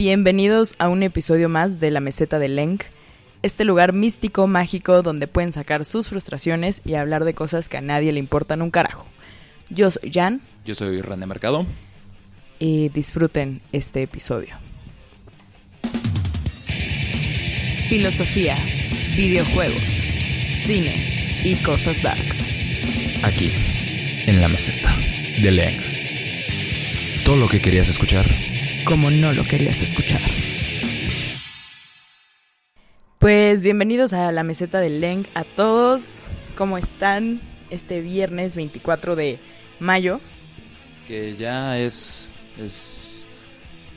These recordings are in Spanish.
Bienvenidos a un episodio más de La Meseta de Lenk, este lugar místico, mágico, donde pueden sacar sus frustraciones y hablar de cosas que a nadie le importan un carajo. Yo soy Jan. Yo soy René Mercado. Y disfruten este episodio. Filosofía, videojuegos, cine y cosas darks. Aquí, en La Meseta de Lenk. Todo lo que querías escuchar, como no lo querías escuchar. Pues bienvenidos a La Meseta de Lenk a todos. ¿Cómo están este viernes 24 de mayo? Que ya es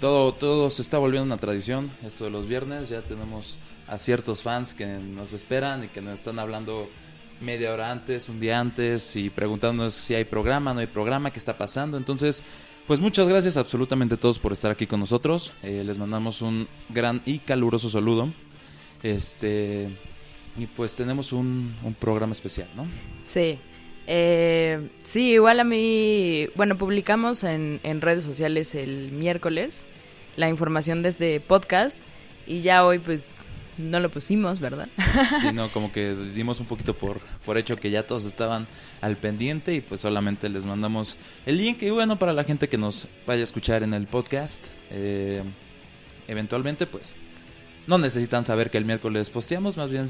todo se está volviendo una tradición, esto de los viernes. Ya tenemos a ciertos fans que nos esperan y que nos están hablando media hora antes, un día antes, y preguntándonos si hay programa, no hay programa, qué está pasando. Entonces, pues muchas gracias a absolutamente todos por estar aquí con nosotros. Les mandamos un gran y caluroso saludo. Y pues tenemos un programa especial, ¿no? Sí. Sí, igual a mí, bueno, publicamos en redes sociales el miércoles la información de este podcast y ya hoy pues no lo pusimos, ¿verdad? Sí, no, como que dimos un poquito por hecho que ya todos estaban al pendiente y pues solamente les mandamos el link. Y bueno, para la gente que nos vaya a escuchar en el podcast, eventualmente pues no necesitan saber que el miércoles posteamos, más bien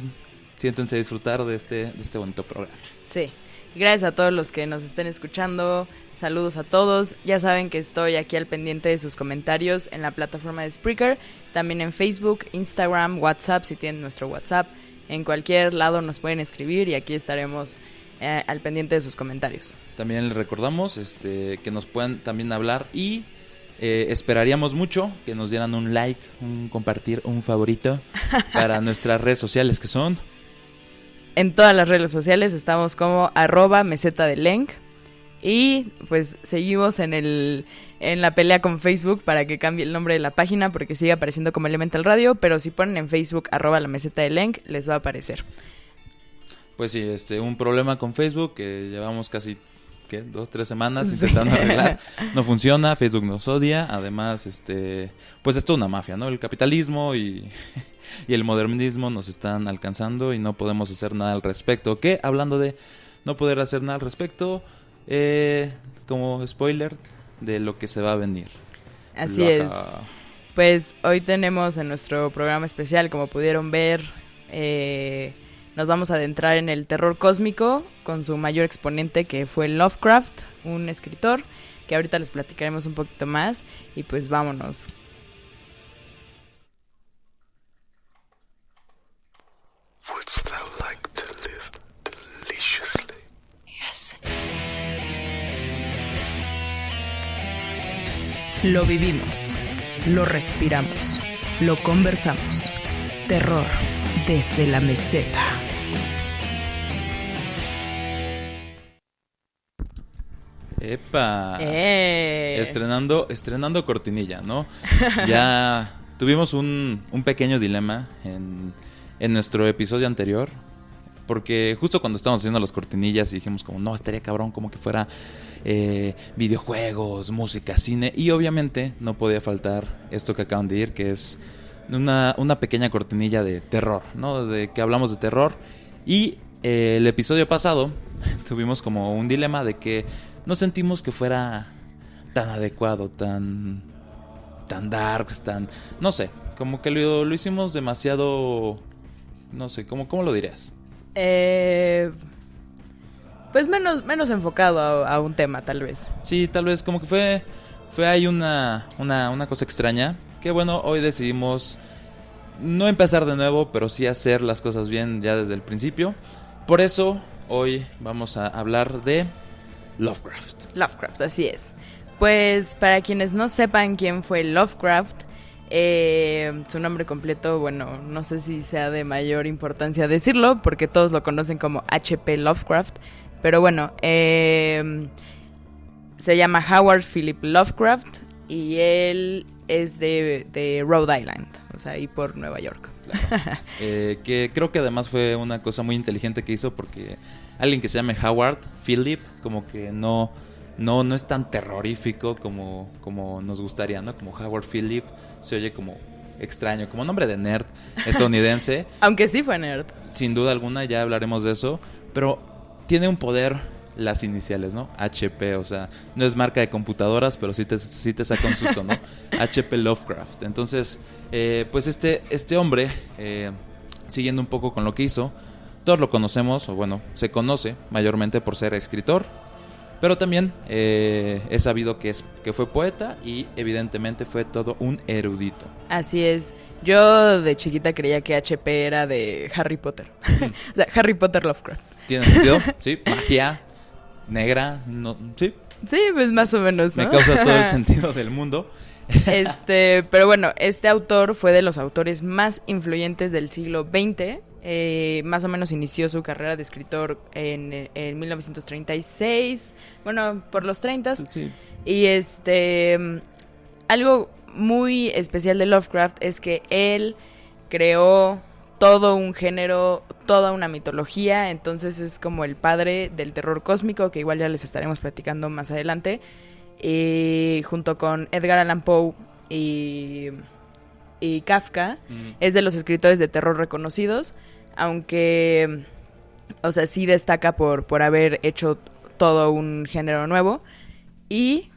siéntense a disfrutar de este bonito programa. Sí. Gracias a todos los que nos estén escuchando, saludos a todos, ya saben que estoy aquí al pendiente de sus comentarios en la plataforma de Spreaker, también en Facebook, Instagram, WhatsApp, si tienen nuestro WhatsApp, en cualquier lado nos pueden escribir y aquí estaremos al pendiente de sus comentarios. También les recordamos que nos pueden también hablar y esperaríamos mucho que nos dieran un like, un compartir, un favorito para nuestras redes sociales que son... En todas las redes sociales estamos como @mesetadelenk y pues seguimos en la pelea con Facebook para que cambie el nombre de la página porque sigue apareciendo como Elemental Radio, pero si ponen en Facebook @lamesetadelenk les va a aparecer. Pues sí, un problema con Facebook que llevamos casi 2-3 semanas intentando arreglar, no funciona, Facebook nos odia, además pues es toda una mafia, ¿no? El capitalismo y el modernismo nos están alcanzando y no podemos hacer nada al respecto. Que hablando de no poder hacer nada al respecto, como spoiler de lo que se va a venir. Así es. Pues hoy tenemos en nuestro programa especial, como pudieron ver, nos vamos a adentrar en el terror cósmico con su mayor exponente, que fue Lovecraft, un escritor que ahorita les platicaremos un poquito más. Y pues vámonos. Wouldst thou like to live deliciously? Yes. Lo vivimos, lo respiramos, lo conversamos. Terror desde la meseta. ¡Epa! Estrenando cortinilla, ¿no? Ya tuvimos un pequeño dilema en nuestro episodio anterior, porque justo cuando estábamos haciendo las cortinillas dijimos como, no, estaría cabrón como que fuera videojuegos, música, cine, y obviamente no podía faltar esto que acaban de ir, que es una pequeña cortinilla de terror, ¿no? De que hablamos de terror. Y el episodio pasado tuvimos como un dilema de que no sentimos que fuera tan adecuado, tan dark, no sé, como que lo hicimos demasiado, no sé, ¿cómo lo dirías? Pues menos enfocado a un tema, tal vez. Sí, tal vez como que fue ahí una cosa extraña. Que bueno, hoy decidimos no empezar de nuevo, pero sí hacer las cosas bien ya desde el principio. Por eso hoy vamos a hablar de Lovecraft. Lovecraft, así es. Pues para quienes no sepan quién fue Lovecraft, su nombre completo, bueno, no sé si sea de mayor importancia decirlo, porque todos lo conocen como H.P. Lovecraft, pero bueno, se llama Howard Philip Lovecraft y él es de Rhode Island, o sea, ahí por Nueva York. Claro. Que creo que además fue una cosa muy inteligente que hizo, porque alguien que se llame Howard Philip como que no no es tan terrorífico como nos gustaría, ¿no? Como Howard Phillips se oye como extraño, como nombre de nerd estadounidense. Aunque sí fue nerd. Sin duda alguna, ya hablaremos de eso, pero tiene un poder las iniciales, ¿no? HP, o sea, no es marca de computadoras, pero sí te saca un susto, ¿no? HP Lovecraft. Entonces, pues este hombre, siguiendo un poco con lo que hizo, todos lo conocemos, o bueno, se conoce mayormente por ser escritor, pero también es sabido que fue poeta y evidentemente fue todo un erudito. Así es. Yo de chiquita creía que HP era de Harry Potter. O sea, Harry Potter Lovecraft. ¿Tiene sentido? Sí, magia negra, no, sí. Sí, pues más o menos, ¿no? Me causa todo el sentido del mundo. Pero bueno, este autor fue de los autores más influyentes del siglo XX. Más o menos inició su carrera de escritor en 1936, bueno, por los 30. Sí. Y algo muy especial de Lovecraft es que él creó todo un género, toda una mitología, entonces es como el padre del terror cósmico, que igual ya les estaremos platicando más adelante, junto con Edgar Allan Poe y Kafka. Es de los escritores de terror reconocidos, aunque, o sea, sí destaca por haber hecho todo un género nuevo. Y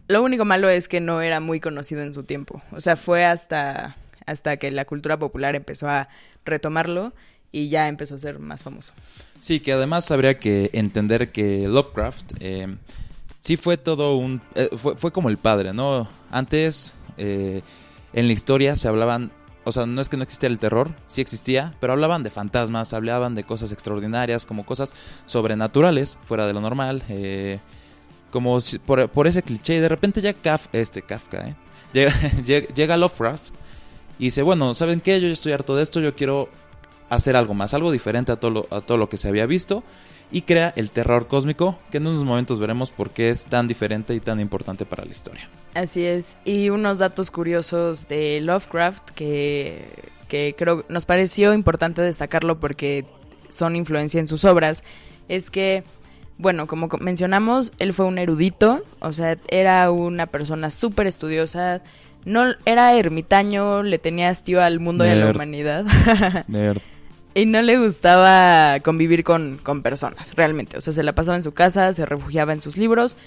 lo único malo es que no era muy conocido en su tiempo. O sea, fue hasta que la cultura popular empezó a retomarlo y ya empezó a ser más famoso. Sí, que además habría que entender que Lovecraft sí fue todo fue como el padre, ¿no? Antes, en la historia se hablaban, o sea, no es que no existiera el terror, sí existía, pero hablaban de fantasmas, hablaban de cosas extraordinarias, como cosas sobrenaturales, fuera de lo normal, como por ese cliché, y de repente ya Kafka, llega Lovecraft y dice, bueno, ¿saben qué? Yo ya estoy harto de esto, yo quiero hacer algo más, algo diferente a todo lo que se había visto, y crea el terror cósmico, que en unos momentos veremos por qué es tan diferente y tan importante para la historia. Así es, y unos datos curiosos de Lovecraft que creo nos pareció importante destacarlo porque son influencia en sus obras, es que, bueno, como mencionamos, él fue un erudito, o sea, era una persona súper estudiosa. No era ermitaño, le tenía hastío al mundo y a la humanidad. Nerd. Y no le gustaba convivir con personas, realmente. O sea, se la pasaba en su casa, se refugiaba en sus libros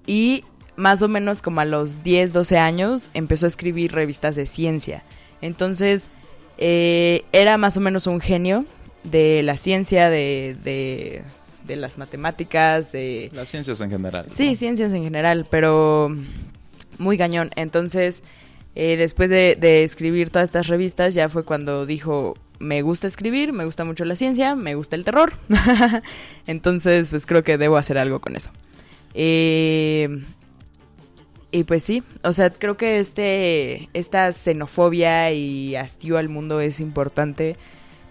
y más o menos como a los 10, 12 años empezó a escribir revistas de ciencia. Entonces, era más o menos un genio de la ciencia, de las matemáticas, de... Las ciencias en general. Sí, ¿no? Ciencias en general, pero muy cañón. Entonces... después de escribir todas estas revistas, ya fue cuando dijo, me gusta escribir, me gusta mucho la ciencia, me gusta el terror. Entonces, pues creo que debo hacer algo con eso. Y pues sí, o sea, creo que esta xenofobia y hastío al mundo es importante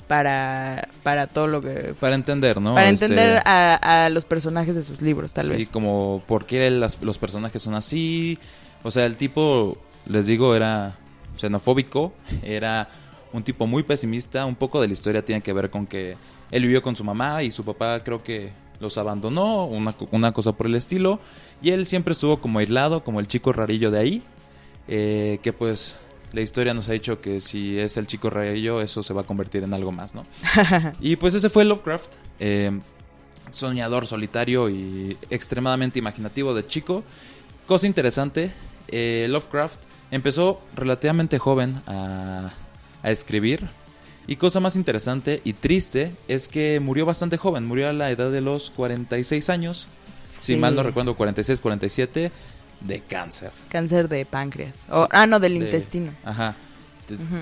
para todo lo que... Para entender, ¿no? Para entender a los personajes de sus libros, tal vez. Sí, como por qué los personajes son así. O sea, el tipo... Les digo, era xenofóbico, era un tipo muy pesimista, un poco de la historia tiene que ver con que él vivió con su mamá y su papá creo que los abandonó, una cosa por el estilo, y él siempre estuvo como aislado, como el chico rarillo de ahí, que pues la historia nos ha dicho que si es el chico rarillo eso se va a convertir en algo más, ¿no? Y pues ese fue Lovecraft, soñador, solitario y extremadamente imaginativo de chico. Cosa interesante, Lovecraft empezó relativamente joven a escribir. Y cosa más interesante y triste es que murió bastante joven. Murió a la edad de los 46 años. Sí. Si mal no recuerdo, 46, 47, de cáncer. Cáncer de páncreas. Sí, del intestino. Ajá.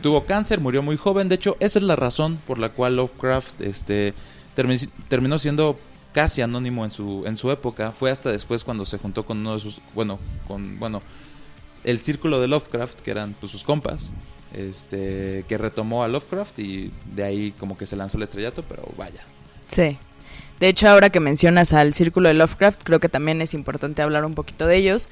Tuvo cáncer, murió muy joven. De hecho, esa es la razón por la cual Lovecraft terminó siendo casi anónimo en su época. Fue hasta después cuando se juntó con uno de sus... el círculo de Lovecraft, que eran pues sus compas, que retomó a Lovecraft y de ahí como que se lanzó el estrellato, pero vaya. Sí. De hecho, ahora que mencionas al círculo de Lovecraft, creo que también es importante hablar un poquito de ellos.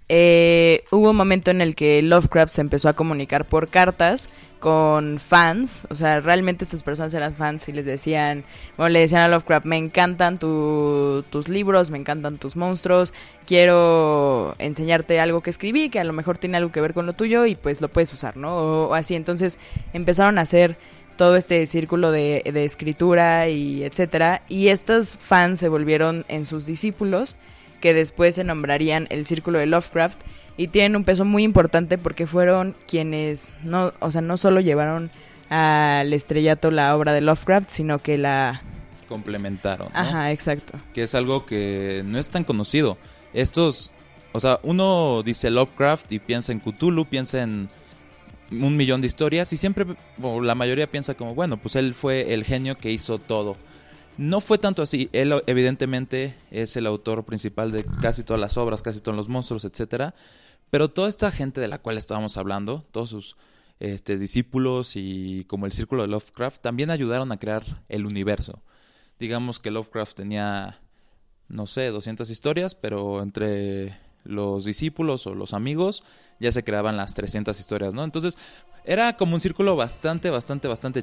hubo un momento en el que Lovecraft se empezó a comunicar por cartas con fans, o sea, realmente estas personas eran fans y les decían, bueno, le decían a Lovecraft, me encantan tus libros, me encantan tus monstruos, quiero enseñarte algo que escribí, que a lo mejor tiene algo que ver con lo tuyo y pues lo puedes usar, ¿no? O así, entonces empezaron a hacer todo este círculo de escritura y etcétera, y estos fans se volvieron en sus discípulos, que después se nombrarían el Círculo de Lovecraft, y tienen un peso muy importante porque fueron quienes no solo llevaron al estrellato la obra de Lovecraft, sino que la complementaron, ¿no? Ajá, exacto. Que es algo que no es tan conocido. Uno dice Lovecraft y piensa en Cthulhu, piensa en 1,000,000 de historias y siempre, o la mayoría piensa como, bueno, pues él fue el genio que hizo todo. No fue tanto así. Él evidentemente es el autor principal de casi todas las obras, casi todos los monstruos, etcétera. Pero toda esta gente de la cual estábamos hablando, todos sus discípulos y como el Círculo de Lovecraft, también ayudaron a crear el universo. Digamos que Lovecraft tenía, no sé, 200 historias, pero entre los discípulos o los amigos ya se creaban las 300 historias, ¿no? Entonces era como un círculo bastante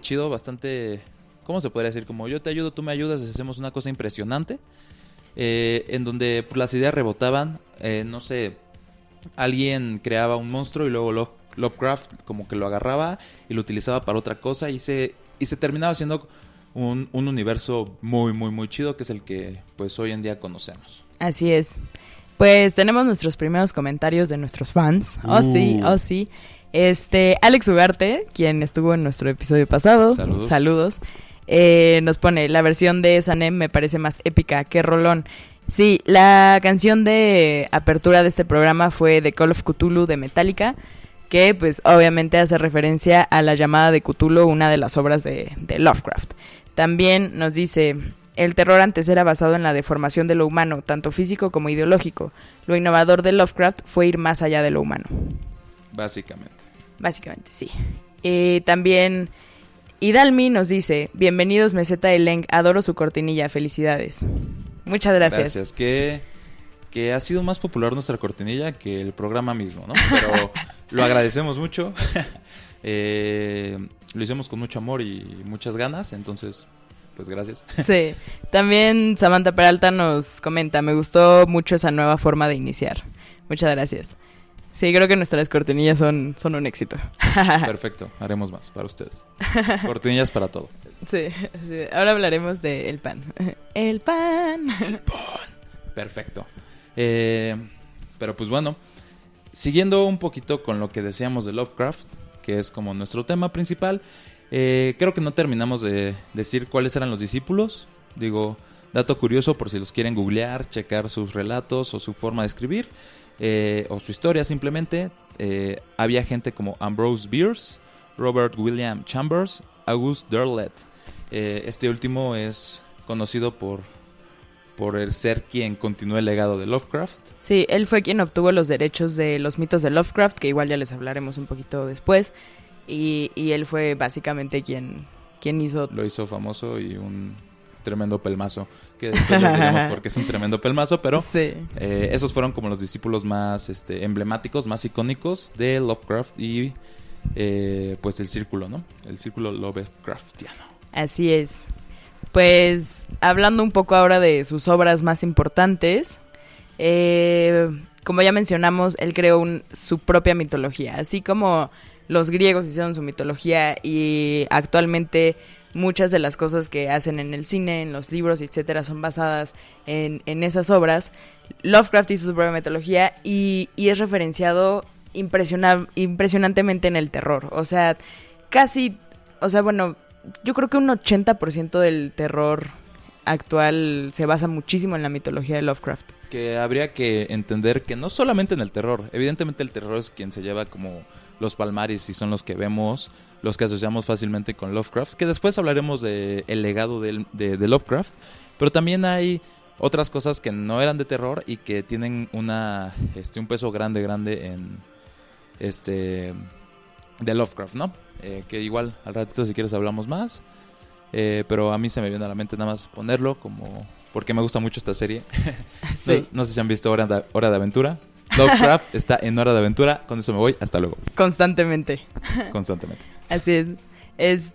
chido, bastante... ¿Cómo se podría decir? Como yo te ayudo, tú me ayudas, hacemos una cosa impresionante. En donde pues, las ideas rebotaban. No sé, alguien creaba un monstruo y luego Lovecraft como que lo agarraba y lo utilizaba para otra cosa. Y se terminaba siendo un universo muy chido, que es el que pues hoy en día conocemos. Así es. Pues tenemos nuestros primeros comentarios de nuestros fans. Oh sí. Alex Ugarte, quien estuvo en nuestro episodio pasado. Saludos. Nos pone, la versión de Sanem me parece más épica, qué rolón. Sí, la canción de apertura de este programa fue The Call of Cthulhu de Metallica, que pues obviamente hace referencia a la llamada de Cthulhu, una de las obras de Lovecraft. También nos dice, el terror antes era basado en la deformación de lo humano, tanto físico como ideológico. Lo innovador de Lovecraft fue ir más allá de lo humano. Básicamente, sí. También Idalmi nos dice, bienvenidos Meseta de Leng, adoro su cortinilla, felicidades. Muchas gracias. Gracias, que ha sido más popular nuestra cortinilla que el programa mismo, ¿no? Pero lo agradecemos mucho. Lo hicimos con mucho amor y muchas ganas, entonces, pues gracias. Sí, también Samantha Peralta nos comenta, me gustó mucho esa nueva forma de iniciar. Muchas gracias. Sí, creo que nuestras cortinillas son un éxito. Perfecto, haremos más para ustedes. Cortinillas para todo. Sí, ahora hablaremos de el pan. El pan. Perfecto. Pero pues bueno, siguiendo un poquito con lo que decíamos de Lovecraft, que es como nuestro tema principal, creo que no terminamos de decir cuáles eran los discípulos. Digo, dato curioso por si los quieren googlear, checar sus relatos o su forma de escribir. O su historia simplemente. Había gente como Ambrose Bierce, Robert William Chambers, Auguste Derlet. Este último es conocido por el ser quien continuó el legado de Lovecraft. Sí, él fue quien obtuvo los derechos de los mitos de Lovecraft, que igual ya les hablaremos un poquito después. Y él fue básicamente quien hizo... Lo hizo famoso y un tremendo pelmazo, que después les diremos porque es un tremendo pelmazo, pero sí. Esos fueron como los discípulos más emblemáticos, más icónicos de Lovecraft y pues el círculo, ¿no? El círculo Lovecraftiano. Así es. Pues hablando un poco ahora de sus obras más importantes, como ya mencionamos, él creó su propia mitología, así como los griegos hicieron su mitología y actualmente muchas de las cosas que hacen en el cine, en los libros, etcétera, son basadas en esas obras. Lovecraft hizo su propia mitología y es referenciado impresionantemente en el terror. O sea, yo creo que un 80% del terror actual se basa muchísimo en la mitología de Lovecraft. Que habría que entender que no solamente en el terror, evidentemente el terror es quien se lleva como los palmares y son los que vemos, los que asociamos fácilmente con Lovecraft, que después hablaremos de el legado de Lovecraft, pero también hay otras cosas que no eran de terror y que tienen un peso grande en de Lovecraft, ¿no? Que igual al ratito si quieres hablamos más, pero a mí se me viene a la mente nada más ponerlo como porque me gusta mucho esta serie. Sí. No sé si han visto Hora de Aventura. Lovecraft está en Hora de Aventura. Con eso me voy. Hasta luego. Constantemente. Constantemente. Así es.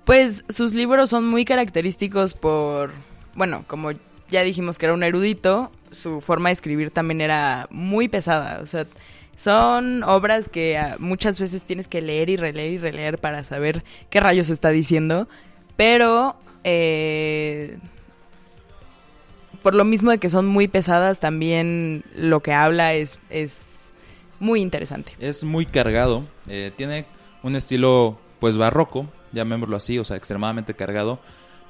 Pues sus libros son muy característicos por, bueno, como ya dijimos que era un erudito, su forma de escribir también era muy pesada. O sea, son obras que muchas veces tienes que leer y releer para saber qué rayos está diciendo. Pero por lo mismo de que son muy pesadas, también lo que habla es muy interesante. Es muy cargado. Tiene un estilo pues barroco, llamémoslo así, o sea, extremadamente cargado.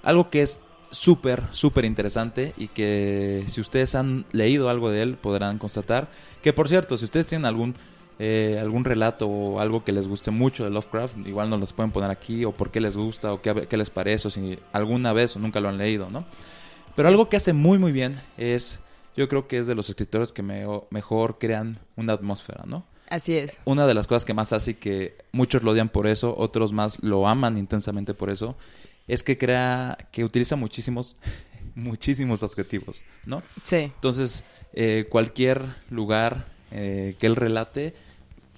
Algo que es súper interesante y que si ustedes han leído algo de él podrán constatar. Que por cierto, si ustedes tienen algún relato o algo que les guste mucho de Lovecraft, igual nos los pueden poner aquí, o por qué les gusta, o qué les parece, o si alguna vez o nunca lo han leído, ¿no? Pero Sí. algo que hace muy bien es, yo creo que es de los escritores que mejor crean una atmósfera, ¿no? Así es. Una de las cosas que más hace y que muchos lo odian por eso, otros más lo aman intensamente por eso, es que utiliza muchísimos adjetivos, ¿no? Sí. Entonces, cualquier lugar que él relate,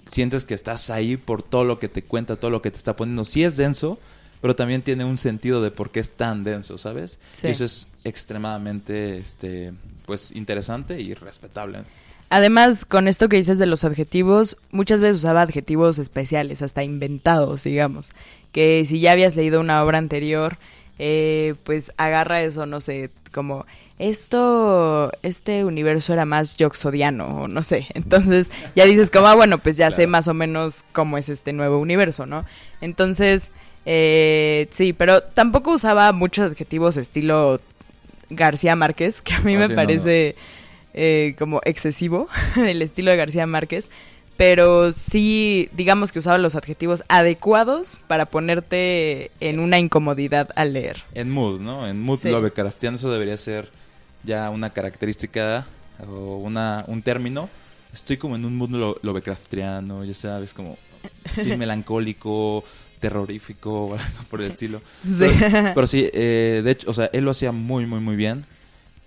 sientes que estás ahí por todo lo que te cuenta, todo lo que te está poniendo. Sí es denso, pero también tiene un sentido de por qué es tan denso, ¿sabes? Sí. Y eso es extremadamente, pues, interesante y respetable. Además, con esto que dices de los adjetivos, muchas veces usaba adjetivos especiales, hasta inventados, digamos. Que si ya habías leído una obra anterior, pues agarra eso, no sé, como este universo era más yoxodiano, o no sé. Entonces ya dices como, bueno, pues ya Claro. sé más o menos cómo es este nuevo universo, ¿no? Entonces, sí, pero tampoco usaba muchos adjetivos estilo García Márquez, que a mí me sí, parece como excesivo, el estilo de García Márquez, pero sí, digamos que usaba los adjetivos adecuados para ponerte en una incomodidad al leer. En mood, ¿no? En mood Sí. Lovecraftiano, eso debería ser ya una característica o un término. Estoy como en un mood Lovecraftiano, ya sabes, como sí, melancólico, terrorífico, o algo por el estilo. Sí. Pero sí, de hecho, o sea, él lo hacía muy bien.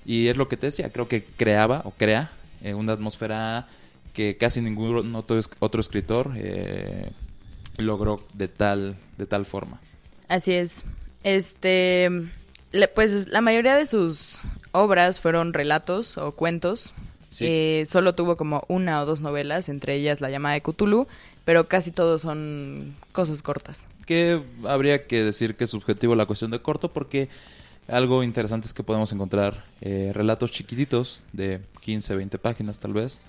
Y es lo que te decía, creo que crea una atmósfera que casi ningún otro escritor logró de tal forma. Así es. Pues la mayoría de sus obras fueron relatos o cuentos. Sí. Solo tuvo como 1 o 2 novelas, entre ellas La llamada de Cthulhu, pero casi todos son cosas cortas. Que habría que decir que es subjetivo la cuestión de corto, porque algo interesante es que podemos encontrar relatos chiquititos de 15, 20 páginas tal vez,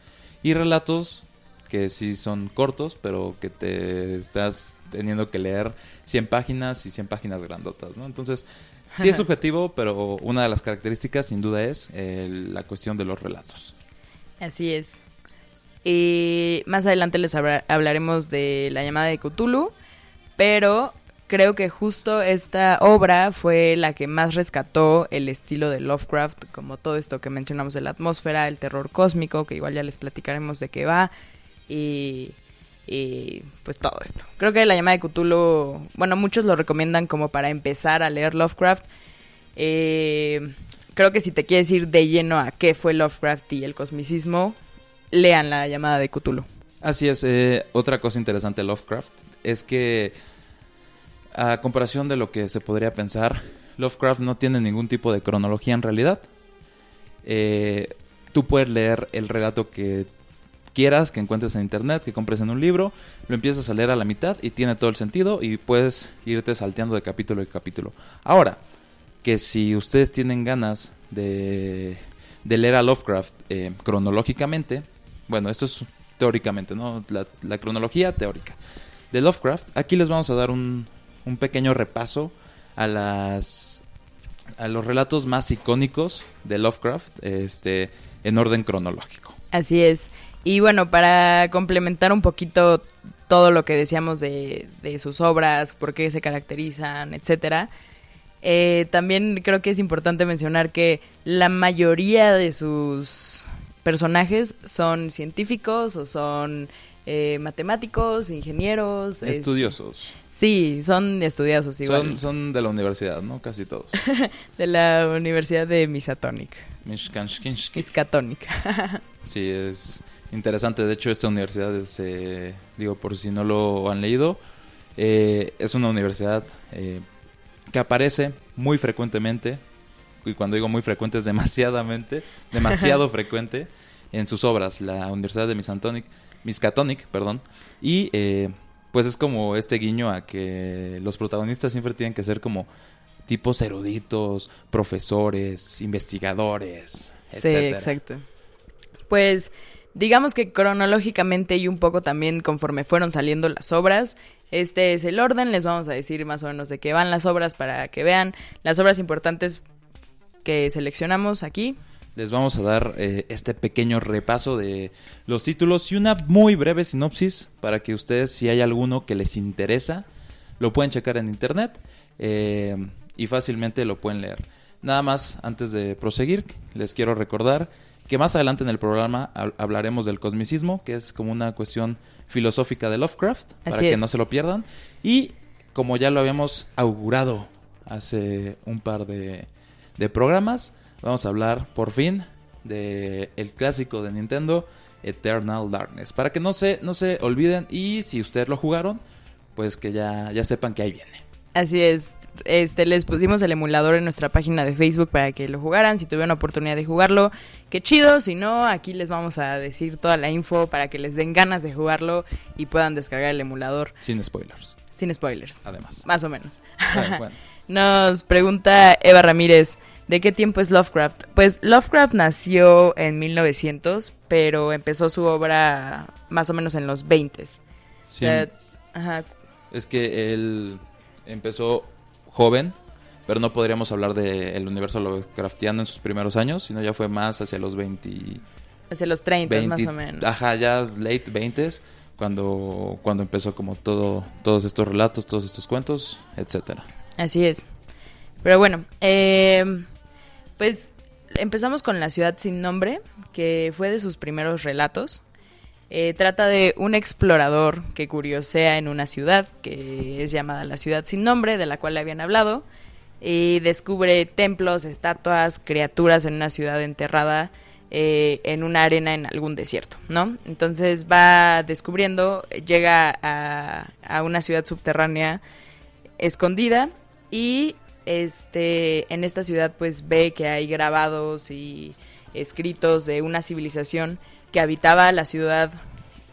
y relatos que sí son cortos, pero que te estás teniendo que leer 100 páginas y 100 páginas grandotas, ¿no? Entonces, sí es subjetivo, pero una de las características sin duda es la cuestión de los relatos. Así es. Y más adelante les hablaremos de La llamada de Cthulhu, pero creo que justo esta obra fue la que más rescató el estilo de Lovecraft, como todo esto que mencionamos de la atmósfera, el terror cósmico, que igual ya les platicaremos de qué va, y pues todo esto. Creo que La llamada de Cthulhu, bueno, muchos lo recomiendan como para empezar a leer Lovecraft. Creo que si te quieres ir de lleno a qué fue Lovecraft y el cosmicismo, lean La llamada de Cthulhu. Así es, otra cosa interesante de Lovecraft es que, a comparación de lo que se podría pensar, Lovecraft no tiene ningún tipo de cronología en realidad. Tú puedes leer el relato que quieras, que encuentres en internet, que compres en un libro, lo empiezas a leer a la mitad y tiene todo el sentido y puedes irte salteando de capítulo en capítulo. Ahora, que si ustedes tienen ganas de leer a Lovecraft cronológicamente, bueno, esto es teóricamente, ¿no? La cronología teórica de Lovecraft, aquí les vamos a dar un pequeño repaso a los relatos más icónicos de Lovecraft, en orden cronológico. Así es. Y bueno, para complementar un poquito todo lo que decíamos de sus obras, por qué se caracterizan, etcétera, también creo que es importante mencionar que la mayoría de sus personajes son científicos o son matemáticos, ingenieros. Estudiosos. Sí, son estudiosos igual. Son de la universidad, ¿no? Casi todos. De la Universidad de Miskatonic. Mishkanshkinsky. Miskatonic. Sí, es interesante. De hecho, esta universidad digo, por si no lo han leído, es una universidad que aparece muy frecuentemente, y cuando digo muy frecuente es demasiado frecuente en sus obras, la Universidad de Miskatonic, perdón, y pues es como este guiño a que los protagonistas siempre tienen que ser como tipos eruditos, profesores, investigadores, etcétera. Sí, exacto. Pues digamos que cronológicamente y un poco también conforme fueron saliendo las obras, este es el orden. Les vamos a decir más o menos de qué van las obras para que vean las obras importantes que seleccionamos aquí. Les vamos a dar este pequeño repaso de los títulos y una muy breve sinopsis para que ustedes, si hay alguno que les interesa, lo pueden checar en internet y fácilmente lo pueden leer. Nada más, antes de proseguir, les quiero recordar que más adelante en el programa hablaremos del cosmicismo, que es como una cuestión filosófica de Lovecraft, para que no se lo pierdan. Y como ya lo habíamos augurado hace un par de programas, vamos a hablar por fin de el clásico de Nintendo, Eternal Darkness, para que no se olviden, y si ustedes lo jugaron, pues que ya sepan que ahí viene. Así es, les pusimos el emulador en nuestra página de Facebook para que lo jugaran. Si tuvieron oportunidad de jugarlo, qué chido. Si no, aquí les vamos a decir toda la info para que les den ganas de jugarlo y puedan descargar el emulador. Sin spoilers. Sin spoilers. Además. Más o menos. Bueno. Nos pregunta Eva Ramírez, ¿de qué tiempo es Lovecraft? Pues Lovecraft nació en 1900, pero empezó su obra más o menos en los 20. Sí. O sea, ajá. Es que él empezó joven, pero no podríamos hablar del universo Lovecraftiano en sus primeros años, sino ya fue más hacia los 20... Hacia los 30 más o menos. Ajá, ya late 20s, cuando empezó como todos estos relatos, todos estos cuentos, etcétera. Así es. Pero bueno, pues empezamos con La ciudad sin nombre, que fue de sus primeros relatos. Trata de un explorador que curiosea en una ciudad que es llamada la ciudad sin nombre, de la cual le habían hablado, y descubre templos, estatuas, criaturas en una ciudad enterrada en una arena en algún desierto, ¿no? Entonces va descubriendo, llega a una ciudad subterránea escondida y en esta ciudad pues ve que hay grabados y escritos de una civilización que habitaba la ciudad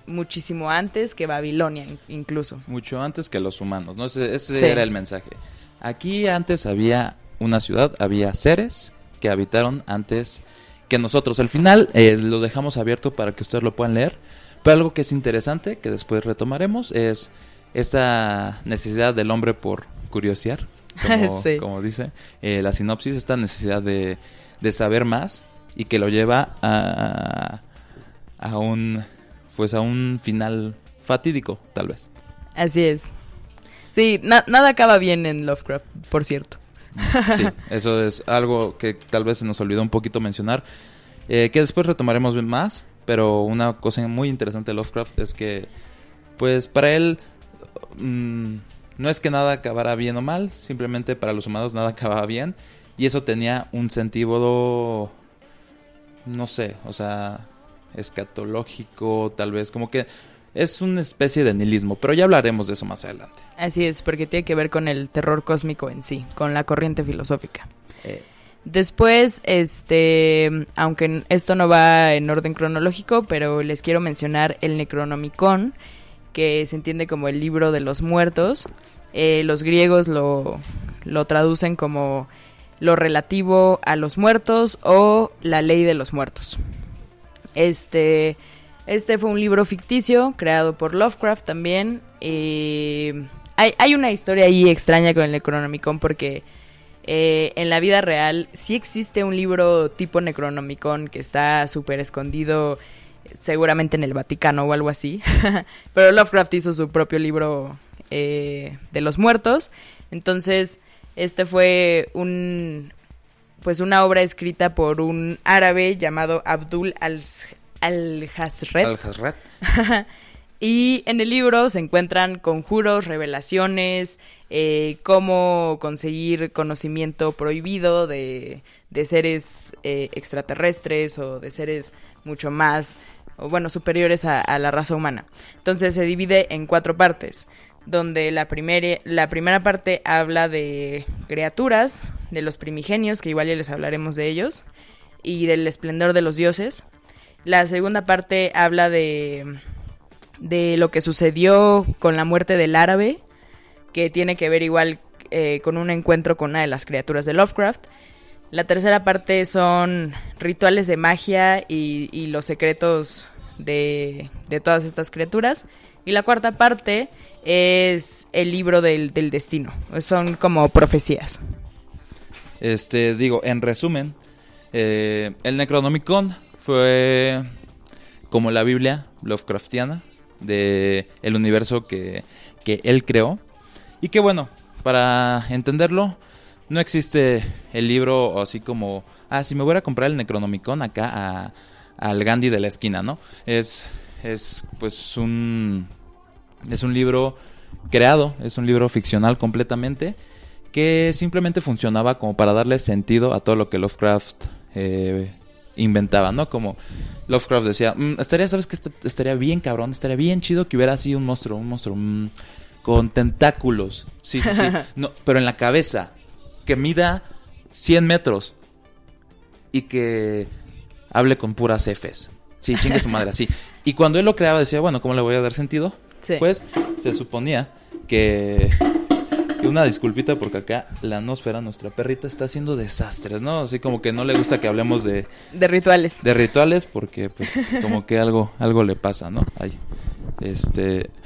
muchísimo antes que Babilonia, incluso. Mucho antes que los humanos, ¿no? Ese sí era el mensaje. Aquí antes había una ciudad, había seres que habitaron antes que nosotros. Al final lo dejamos abierto para que ustedes lo puedan leer, pero algo que es interesante, que después retomaremos, es esta necesidad del hombre por curiosear, sí. como dice la sinopsis, esta necesidad de saber más, y que lo lleva a un final fatídico, tal vez. Así es. Sí, nada acaba bien en Lovecraft, por cierto. Sí, eso es algo que tal vez se nos olvidó un poquito mencionar, que después retomaremos más, pero una cosa muy interesante de Lovecraft es que, pues para él, no es que nada acabara bien o mal, simplemente para los humanos nada acababa bien, y eso tenía un sentido, no sé, o sea, escatológico, tal vez, como que es una especie de nihilismo, pero ya hablaremos de eso más adelante. Así es, porque tiene que ver con el terror cósmico en sí, con la corriente filosófica. Después, aunque esto no va en orden cronológico, pero les quiero mencionar el Necronomicon, que se entiende como el libro de los muertos. Los griegos lo traducen como lo relativo a los muertos o la ley de los muertos. Este fue un libro ficticio creado por Lovecraft también. Hay una historia ahí extraña con el Necronomicon porque en la vida real sí existe un libro tipo Necronomicon que está súper escondido, seguramente en el Vaticano o algo así. Pero Lovecraft hizo su propio libro de los muertos. Entonces fue una obra escrita por un árabe llamado Abdul al-Hazred. Y en el libro se encuentran conjuros, revelaciones, cómo conseguir conocimiento prohibido de seres extraterrestres o de seres mucho más o bueno, superiores a la raza humana. Entonces se divide en 4 partes, donde la primera parte habla de criaturas, de los primigenios, que igual ya les hablaremos de ellos, y del esplendor de los dioses. La segunda parte habla de lo que sucedió con la muerte del árabe, que tiene que ver igual con un encuentro con una de las criaturas de Lovecraft. La tercera parte son rituales de magia y los secretos de todas estas criaturas. Y la cuarta parte es el libro del destino. Son como profecías. En resumen, el Necronomicon fue como la Biblia Lovecraftiana de el universo que él creó. Y que bueno, para entenderlo, no existe el libro así como, si me voy a comprar el Necronomicon acá al Gandhi de la esquina, ¿no? Es un libro creado, es un libro ficcional completamente, que simplemente funcionaba como para darle sentido a todo lo que Lovecraft inventaba, ¿no? Como Lovecraft decía, ¿sabes qué? Estaría bien cabrón, estaría bien chido que hubiera así un monstruo con tentáculos, sí, no, pero en la cabeza, que mida 100 metros y que hable con puras Fs. Sí, chingue su madre, así. Y cuando él lo creaba decía, bueno, ¿cómo le voy a dar sentido? Sí. Pues se suponía que una disculpita porque acá la Nosfera, nuestra perrita, está haciendo desastres, ¿no? Así como que no le gusta que hablemos de rituales. De rituales porque pues como que algo le pasa, ¿no? Ay,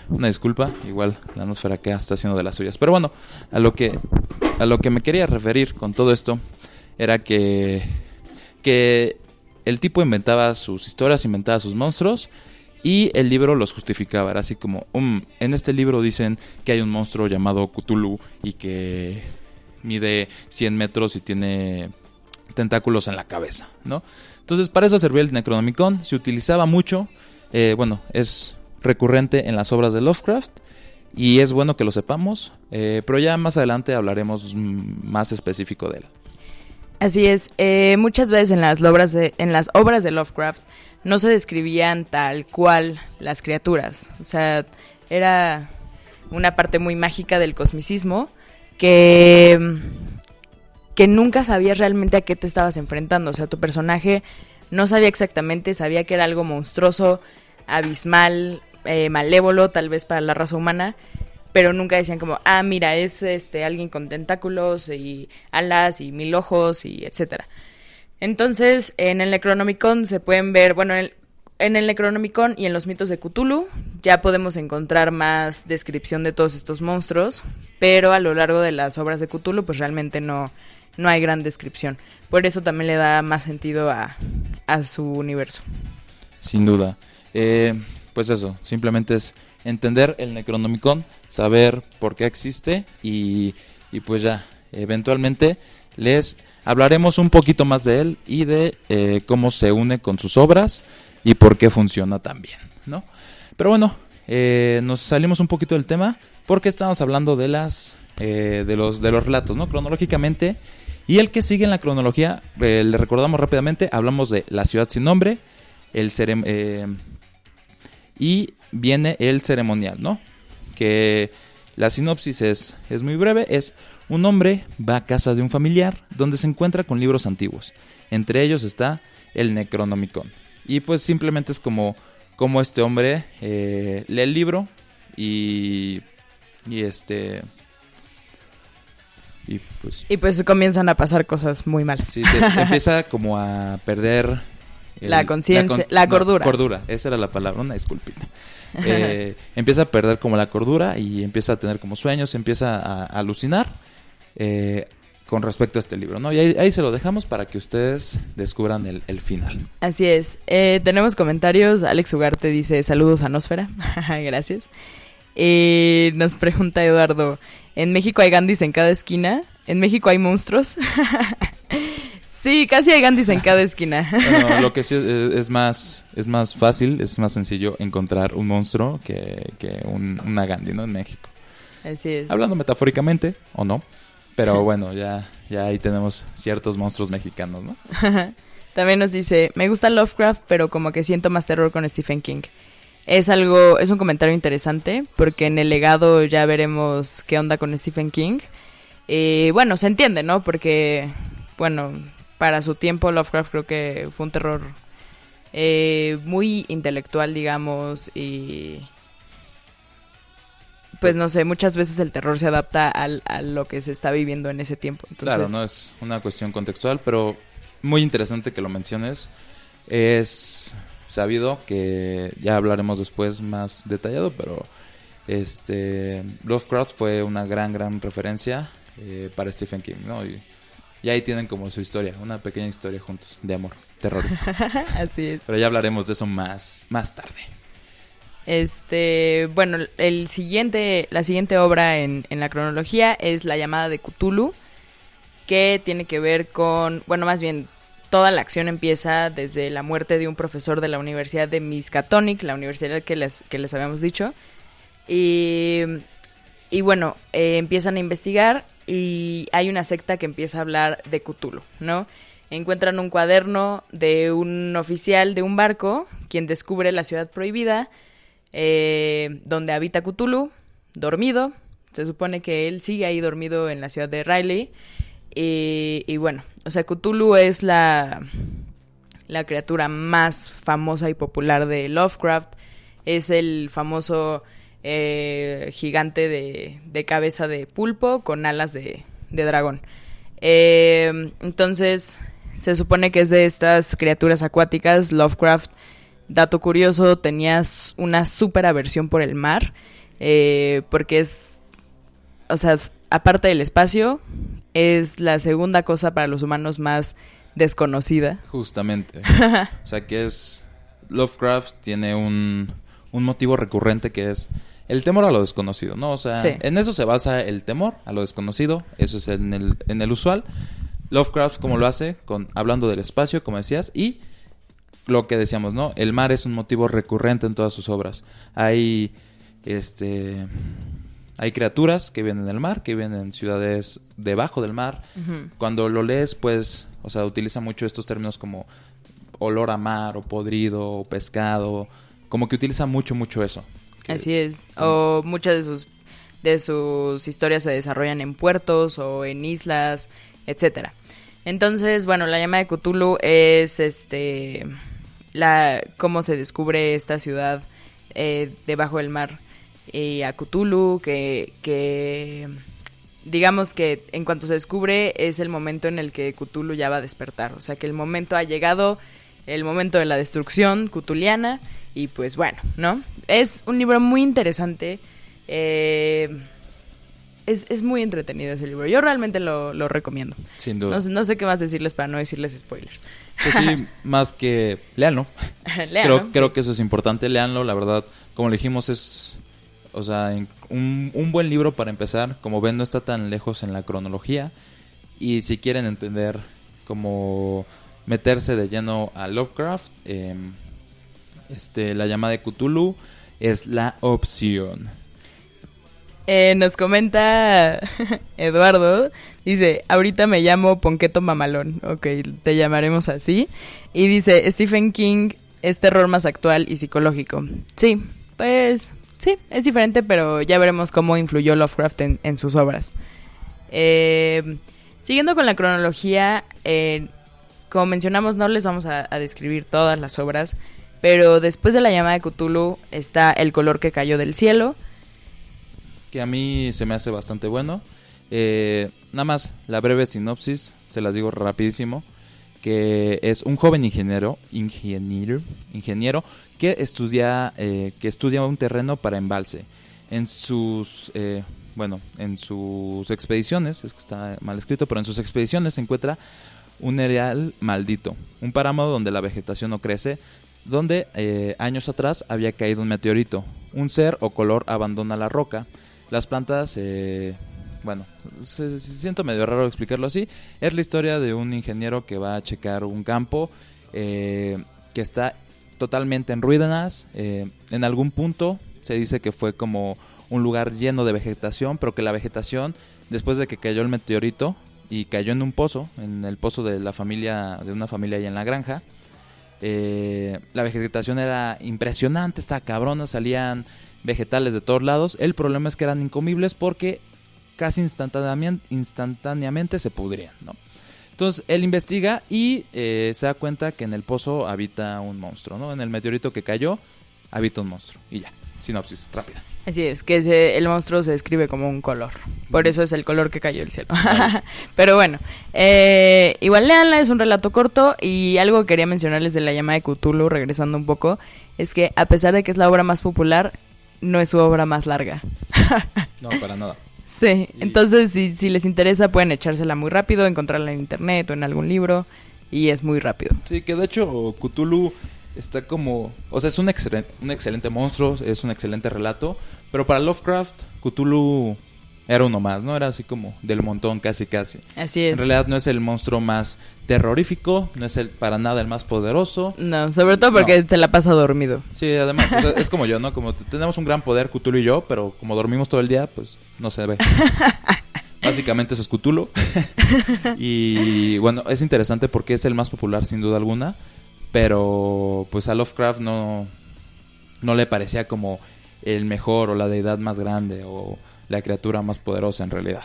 una disculpa, igual la Nosfera acá está haciendo de las suyas. Pero bueno, a lo que me quería referir con todo esto era que el tipo inventaba sus historias, inventaba sus monstruos y el libro los justificaba. Era así como, en este libro dicen que hay un monstruo llamado Cthulhu y que mide 100 metros y tiene tentáculos en la cabeza, ¿no? Entonces para eso servía el Necronomicon, se utilizaba mucho, es recurrente en las obras de Lovecraft y es bueno que lo sepamos, pero ya más adelante hablaremos más específico de él. Así es, muchas veces en las obras de Lovecraft no se describían tal cual las criaturas, o sea, era una parte muy mágica del cosmicismo que nunca sabías realmente a qué te estabas enfrentando, o sea, tu personaje no sabía exactamente, sabía que era algo monstruoso, abismal, malévolo tal vez para la raza humana, pero nunca decían como, mira, es alguien con tentáculos y alas y 1000 ojos y etcétera. Entonces, en el Necronomicon se pueden ver, en el Necronomicon y en los mitos de Cthulhu ya podemos encontrar más descripción de todos estos monstruos, pero a lo largo de las obras de Cthulhu pues realmente no hay gran descripción. Por eso también le da más sentido a su universo. Sin duda. Pues eso, simplemente es entender el Necronomicon, saber por qué existe y pues ya, eventualmente les hablaremos un poquito más de él y de cómo se une con sus obras y por qué funciona tan bien, ¿no? Pero bueno, nos salimos un poquito del tema porque estamos hablando de los relatos, ¿no? Cronológicamente. Y el que sigue en la cronología, le recordamos rápidamente, hablamos de La ciudad sin nombre, y viene el ceremonial, ¿no? Que la sinopsis es muy breve, es un hombre va a casa de un familiar donde se encuentra con libros antiguos. Entre ellos está el Necronomicon. Y pues simplemente es como este hombre lee el libro y pues comienzan a pasar cosas muy malas. Sí, se empieza como a perder la conciencia, la cordura. Cordura, esa era la palabra, una disculpita. Empieza a perder como la cordura y empieza a tener como sueños, empieza a alucinar con respecto a este libro, ¿no? Y ahí se lo dejamos para que ustedes descubran el final. Así es. Tenemos comentarios. Alex Ugarte dice saludos a Nosfera. Gracias. Nos pregunta Eduardo, ¿en México hay Gandhis en cada esquina? ¿En México hay monstruos? Sí, casi hay Gandhis en cada esquina. Bueno, lo que sí es más fácil, es más sencillo encontrar un monstruo que una Gandhi, ¿no? En México. Así es. Hablando metafóricamente, o no, pero bueno, ya ahí tenemos ciertos monstruos mexicanos, ¿no? También nos dice, me gusta Lovecraft, pero como que siento más terror con Stephen King. Es un comentario interesante, porque en el legado ya veremos qué onda con Stephen King. Bueno, se entiende, ¿no? Porque, bueno, para su tiempo Lovecraft creo que fue un terror muy intelectual, digamos, y pues no sé, muchas veces el terror se adapta a lo que se está viviendo en ese tiempo. Entonces, claro, no es una cuestión contextual, pero muy interesante que lo menciones. Es sabido que ya hablaremos después más detallado, pero Lovecraft fue una gran referencia para Stephen King, ¿no? Y ahí tienen como su historia, una pequeña historia juntos de amor terrorífico. Así es. Pero ya hablaremos de eso más tarde. Bueno, la siguiente obra en la cronología es La llamada de Cthulhu, que tiene que ver con, bueno, más bien toda la acción empieza desde la muerte de un profesor de la Universidad de Miskatonic, la universidad que les habíamos dicho, y bueno, empiezan a investigar y hay una secta que empieza a hablar de Cthulhu, ¿no? Encuentran un cuaderno de un oficial de un barco, quien descubre la ciudad prohibida, donde habita Cthulhu, dormido. Se supone que él sigue ahí dormido en la ciudad de Riley. Y bueno, o sea, Cthulhu es la criatura más famosa y popular de Lovecraft. Es el famoso gigante de cabeza de pulpo con alas de dragón. Entonces, se supone que es de estas criaturas acuáticas. Lovecraft, dato curioso, tenía una súper aversión por el mar, porque es, o sea, aparte del espacio, es la segunda cosa para los humanos más desconocida. Justamente. O sea que Lovecraft tiene un motivo recurrente que es el temor a lo desconocido, ¿no? O sea, sí, en eso se basa el temor a lo desconocido. Eso es en el usual. Lovecraft, ¿cómo lo hace? Hablando del espacio, como decías, y lo que decíamos, ¿no? El mar es un motivo recurrente en todas sus obras. Hay criaturas que viven en el mar, que viven en ciudades debajo del mar. Uh-huh. Cuando lo lees, pues, o sea, utiliza mucho estos términos como olor a mar, o podrido, o pescado. Como que utiliza mucho eso. Así es. O muchas de sus historias se desarrollan en puertos o en islas, etcétera. Entonces, bueno, la llama de Cthulhu es cómo se descubre esta ciudad debajo del mar. Y a Cthulhu, que digamos que en cuanto se descubre es el momento en el que Cthulhu ya va a despertar. O sea que el momento ha llegado, el momento de la destrucción cthulhiana. Y pues bueno, ¿no? Es un libro muy interesante. Es muy entretenido ese libro. Yo realmente lo recomiendo. Sin duda. No sé qué más decirles para no decirles spoilers. Pues sí, más que léanlo. Creo que eso es importante. Léanlo, la verdad. Como le dijimos, es... O sea, un buen libro para empezar. Como ven, no está tan lejos en la cronología. Y si quieren entender cómo meterse de lleno a Lovecraft, La llamada de Cthulhu es la opción. Nos comenta Eduardo, dice, ahorita me llamo Ponqueto Mamalón. Ok, te llamaremos así. Y dice, Stephen King es terror más actual y psicológico. Sí, pues... Sí, es diferente, pero ya veremos cómo influyó Lovecraft en sus obras. Siguiendo con la cronología, como mencionamos, no les vamos a describir todas las obras, pero después de La llamada de Cthulhu está El color que cayó del cielo. Que a mí se me hace bastante bueno. Nada más, la breve sinopsis, se las digo rapidísimo. Que es un joven ingeniero que estudia un terreno para embalse. En sus expediciones, es que está mal escrito, pero en sus expediciones se encuentra un areal maldito, un páramo donde la vegetación no crece, donde años atrás había caído un meteorito. Un ser o color abandona la roca. Las plantas... siento medio raro explicarlo así. Es la historia de un ingeniero que va a checar un campo que está totalmente en ruinas. En algún punto se dice que fue como un lugar lleno de vegetación, pero que la vegetación, después de que cayó el meteorito, y cayó en un pozo, en el pozo de una familia ahí en la granja. La vegetación era impresionante, estaba cabrona, salían vegetales de todos lados. El problema es que eran incomibles porque casi instantáneamente se pudrían, ¿no? Entonces él investiga y se da cuenta que en el pozo habita un monstruo, ¿no? En el meteorito que cayó habita un monstruo. Y ya, sinopsis rápida. Así es, que el monstruo se describe como un color. Por eso es el color que cayó del cielo. Pero bueno, igual léanla, es un relato corto. Y algo que quería mencionarles de La llamada de Cthulhu, regresando un poco, es que a pesar de que es la obra más popular, no es su obra más larga. No, para nada. Sí, entonces si les interesa pueden echársela muy rápido, encontrarla en internet o en algún libro, y es muy rápido. Sí, que de hecho Cthulhu está como... O sea, es un excelente monstruo, es un excelente relato, pero para Lovecraft, Cthulhu era uno más, ¿no? Era así como del montón, casi. Así es. En realidad no es el monstruo más terrorífico, no es para nada el más poderoso. No, sobre todo porque se la pasa dormido. Sí, además, o sea, es como yo, ¿no? Como tenemos un gran poder, Cthulhu y yo, pero como dormimos todo el día, pues no se ve. Básicamente eso es Cthulhu. Y bueno, es interesante porque es el más popular sin duda alguna, pero pues a Lovecraft no le parecía como el mejor o la deidad más grande o la criatura más poderosa en realidad.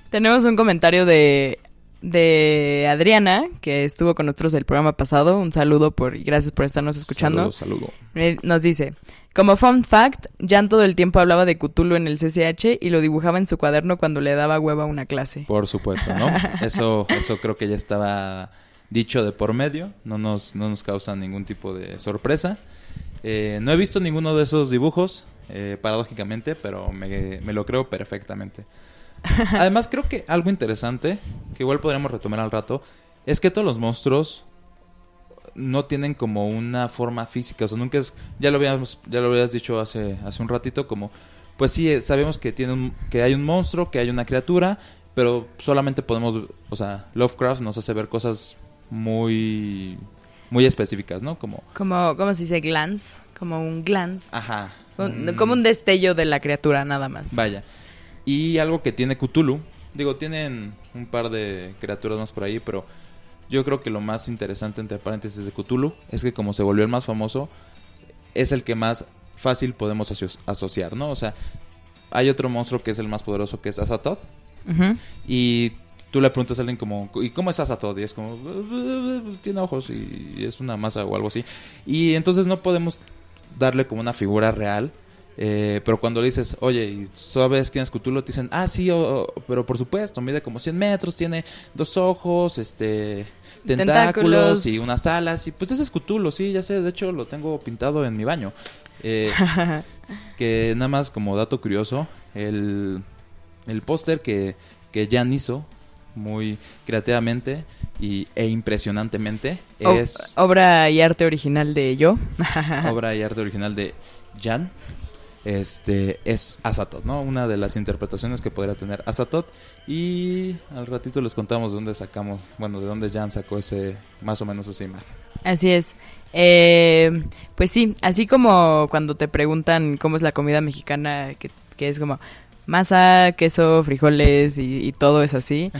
Tenemos un comentario de Adriana, que estuvo con nosotros el programa pasado. Un saludo y gracias por estarnos escuchando. Saludo. Nos dice: como fun fact, Jan todo el tiempo hablaba de Cthulhu en el CCH y lo dibujaba en su cuaderno cuando le daba hueva a una clase. Por supuesto, ¿no? Eso creo que ya estaba dicho de por medio. No nos causa ningún tipo de sorpresa. No he visto ninguno de esos dibujos, paradójicamente, pero me lo creo perfectamente. Además, creo que algo interesante, que igual podríamos retomar al rato, es que todos los monstruos no tienen como una forma física. O sea, nunca es... Ya lo habías dicho hace un ratito, como... Pues sí, sabemos que que hay un monstruo, que hay una criatura, pero solamente podemos... O sea, Lovecraft nos hace ver cosas muy específicas, ¿no? ¿Cómo se dice? Glance. Como un glance. Ajá. Como un destello de la criatura, nada más. Vaya. Y algo que tiene Cthulhu, digo, tienen un par de criaturas más por ahí, pero yo creo que lo más interesante, entre paréntesis, de Cthulhu es que como se volvió el más famoso, es el que más fácil podemos asociar, ¿no? O sea, hay otro monstruo que es el más poderoso, que es Azathoth. Uh-huh. Y tú le preguntas a alguien como, ¿y cómo es Azathoth? Y es como, tiene ojos y es una masa o algo así. Y entonces no podemos darle como una figura real. Pero cuando le dices, oye, ¿y sabes quién es Cthulhu? Te dicen, sí, pero por supuesto, mide como 100 metros, tiene 2 ojos, tentáculos y unas alas. Y pues ese es Cthulhu, sí, ya sé, de hecho lo tengo pintado en mi baño. Que nada más como dato curioso, el póster que Jan hizo muy creativamente e impresionantemente es... Obra y arte original de yo. Obra y arte original de Jan. Es Azathoth, ¿no? Una de las interpretaciones que podría tener Azathoth. Y al ratito les contamos de dónde Jan sacó más o menos esa imagen. Así es. Pues sí, así como cuando te preguntan cómo es la comida mexicana, que es como masa, queso, frijoles y todo es así.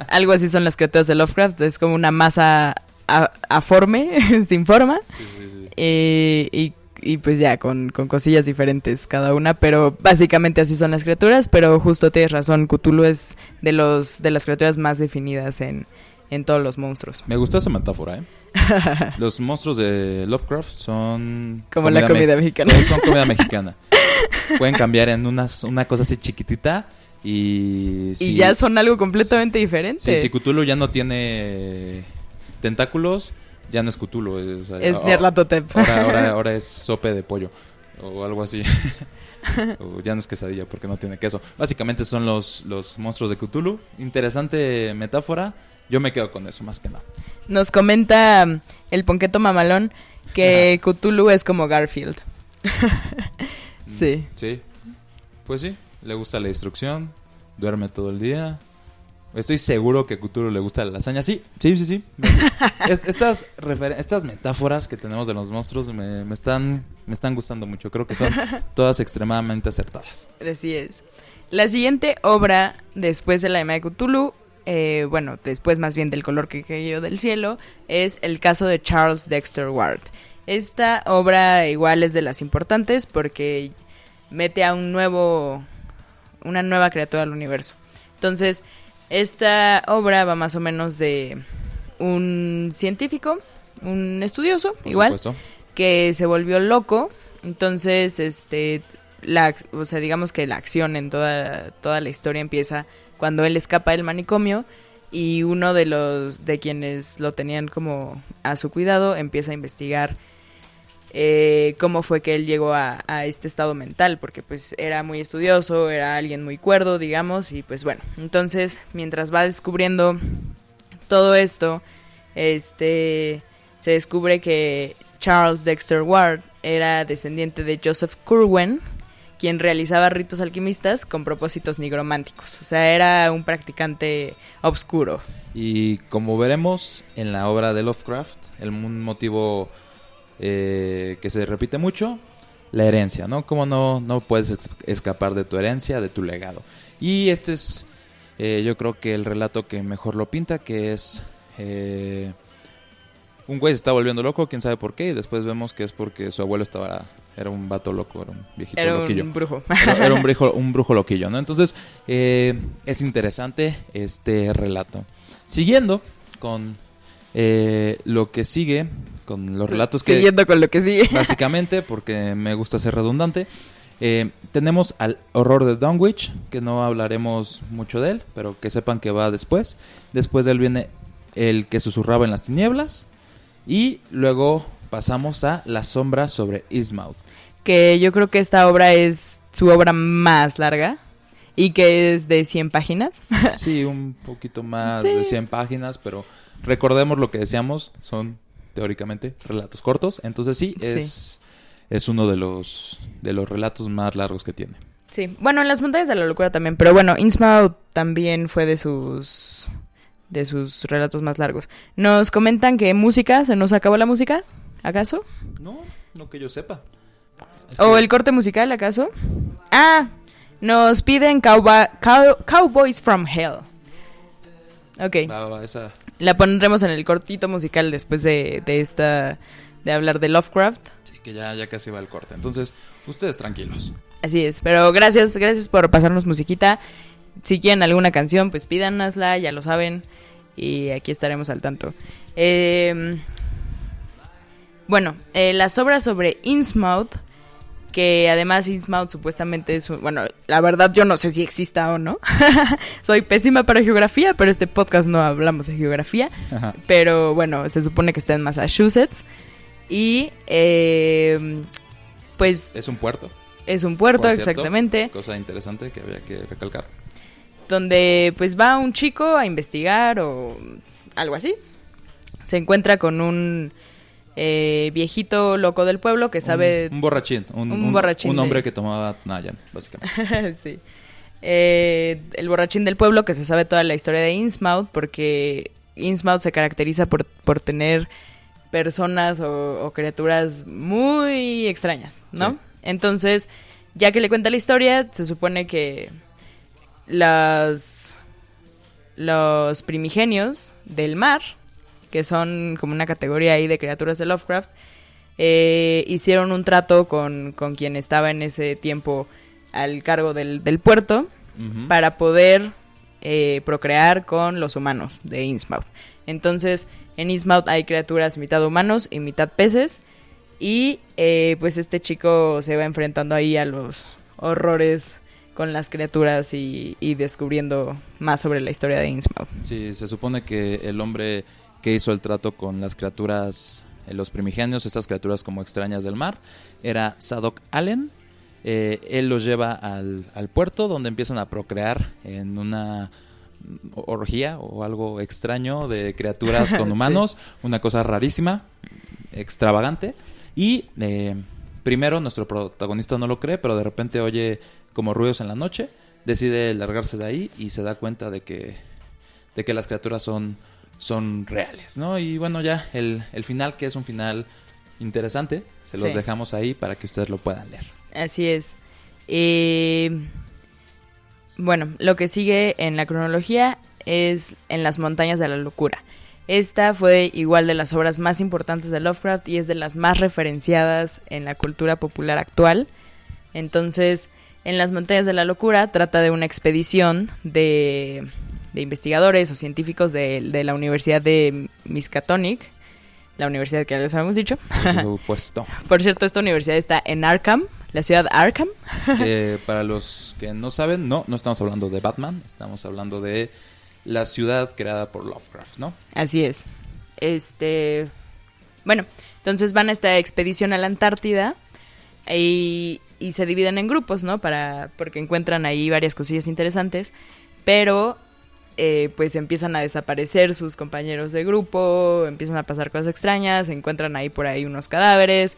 Algo así son las criaturas de Lovecraft. Es como una masa aforme, sin forma. Sí. Y pues ya, con cosillas diferentes cada una, pero básicamente así son las criaturas. Pero justo tienes razón, Cthulhu es de las criaturas más definidas en todos los monstruos. Me gustó esa metáfora, ¿eh? Los monstruos de Lovecraft son... Como la comida mexicana. Son comida mexicana. Pueden cambiar en una cosa así chiquitita y ya son algo completamente diferente. Sí, si Cthulhu ya no tiene tentáculos... Ya no es Cthulhu, es Nyarlathotep. Ahora es sope de pollo o algo así. O ya no es quesadilla porque no tiene queso. Básicamente son los monstruos de Cthulhu. Interesante metáfora. Yo me quedo con eso más que nada. Nos comenta el Ponqueto Mamalón que Cthulhu es como Garfield. Sí. Sí. Pues sí, le gusta la destrucción, duerme todo el día. Estoy seguro que a Cthulhu le gusta la lasaña. Sí. Estas metáforas que tenemos de los monstruos me están gustando mucho. Creo que son todas extremadamente acertadas. Así es. La siguiente obra, después de La llamada de Cthulhu, bueno, después más bien del color que cayó del cielo, es el caso de Charles Dexter Ward. Esta obra igual es de las importantes porque mete a una nueva criatura al universo. Entonces, esta obra va más o menos de un científico, un estudioso, Por igual, supuesto. que se volvió loco. Entonces, o sea, digamos que la acción en toda la historia empieza cuando él escapa del manicomio y uno de quienes lo tenían como a su cuidado empieza a investigar cómo fue que él llegó a este estado mental, porque pues era muy estudioso, era alguien muy cuerdo, digamos, y pues bueno, entonces mientras va descubriendo todo esto, se descubre que Charles Dexter Ward era descendiente de Joseph Curwen, quien realizaba ritos alquimistas con propósitos nigrománticos, o sea, era un practicante obscuro. Y como veremos en la obra de Lovecraft, un motivo que se repite mucho, la herencia, ¿no? Como no puedes escapar de tu herencia, de tu legado. Y este es, yo creo que el relato que mejor lo pinta, que es un güey se está volviendo loco, quién sabe por qué, y después vemos que es porque su abuelo era un vato loco, era un viejito loquillo. Un brujo. Era un brujo loquillo, ¿no? Entonces, es interesante este relato. Siguiendo con lo que sigue, con los relatos que... Siguiendo con lo que sigue. Básicamente, porque me gusta ser redundante, tenemos al horror de Dunwich, que no hablaremos mucho de él, pero que sepan que va después. Después de él viene el que susurraba en las tinieblas, y luego pasamos a La sombra sobre Innsmouth. Que yo creo que esta obra es su obra más larga y que es de 100 páginas. Sí, un poquito más Sí. de 100 páginas, pero recordemos lo que decíamos, son teóricamente relatos cortos, entonces sí, es uno de los relatos más largos que tiene. Sí, bueno, en Las montañas de la locura también, pero bueno, Innsmouth también fue de sus relatos más largos. Nos comentan que música, ¿se nos acabó la música? ¿Acaso? No que yo sepa. ¿O el corte musical, acaso? Ah, nos piden Cowboys from Hell. Ok. Esa... La pondremos en el cortito musical después de hablar de Lovecraft. Sí, que ya casi va el corte. Entonces, ustedes tranquilos. Así es, pero gracias por pasarnos musiquita. Si quieren alguna canción, pues pídanosla, ya lo saben. Y aquí estaremos al tanto. Bueno, las obras sobre Innsmouth, que además Innsmouth supuestamente es bueno, la verdad yo no sé si exista o no. Soy pésima para geografía, pero este podcast no hablamos de geografía. Ajá. Pero bueno, se supone que está en Massachusetts. Y pues... Es un puerto. Es un puerto, Por cierto, exactamente. Cosa interesante que había que recalcar. Donde pues va un chico a investigar o algo así. Se encuentra con un viejito loco del pueblo que sabe... Un borrachín. Un borrachín Un hombre de- que tomaba Nayan, básicamente. sí. El borrachín del pueblo que se sabe toda la historia de Innsmouth, porque Innsmouth se caracteriza por tener personas o criaturas muy extrañas, ¿no? Sí. Entonces, ya que le cuenta la historia, se supone que los primigenios del mar, que son como una categoría ahí de criaturas de Lovecraft, hicieron un trato con quien estaba en ese tiempo al cargo del puerto Ujú. para poder procrear con los humanos de Innsmouth. Entonces, en Innsmouth hay criaturas mitad humanos y mitad peces, y pues este chico se va enfrentando ahí a los horrores con las criaturas y descubriendo más sobre la historia de Innsmouth. Sí, se supone que el hombre que hizo el trato con las criaturas, los primigenios, estas criaturas como extrañas del mar, era Zadok Allen. Él los lleva al puerto, donde empiezan a procrear en una orgía o algo extraño de criaturas con humanos, una cosa rarísima, extravagante. Y primero nuestro protagonista no lo cree, pero de repente oye como ruidos en la noche, decide largarse de ahí y se da cuenta de que las criaturas son reales, ¿no? Y bueno, ya el final, que es un final interesante, se los Sí. dejamos ahí para que ustedes lo puedan leer. Así es. Bueno, lo que sigue en la cronología es En las montañas de la locura. Esta fue igual de las obras más importantes de Lovecraft y es de las más referenciadas en la cultura popular actual. Entonces, En las montañas de la locura trata de una expedición de investigadores o científicos de la Universidad de Miskatonic, la universidad que ya les habíamos dicho. Por supuesto. Por cierto, esta universidad está en Arkham, la ciudad Arkham. Para los que no saben, no estamos hablando de Batman, estamos hablando de la ciudad creada por Lovecraft, ¿no? Así es. Bueno, entonces van a esta expedición a la Antártida y se dividen en grupos, ¿no? Porque encuentran ahí varias cosillas interesantes, pero pues empiezan a desaparecer sus compañeros de grupo, empiezan a pasar cosas extrañas, se encuentran ahí por ahí unos cadáveres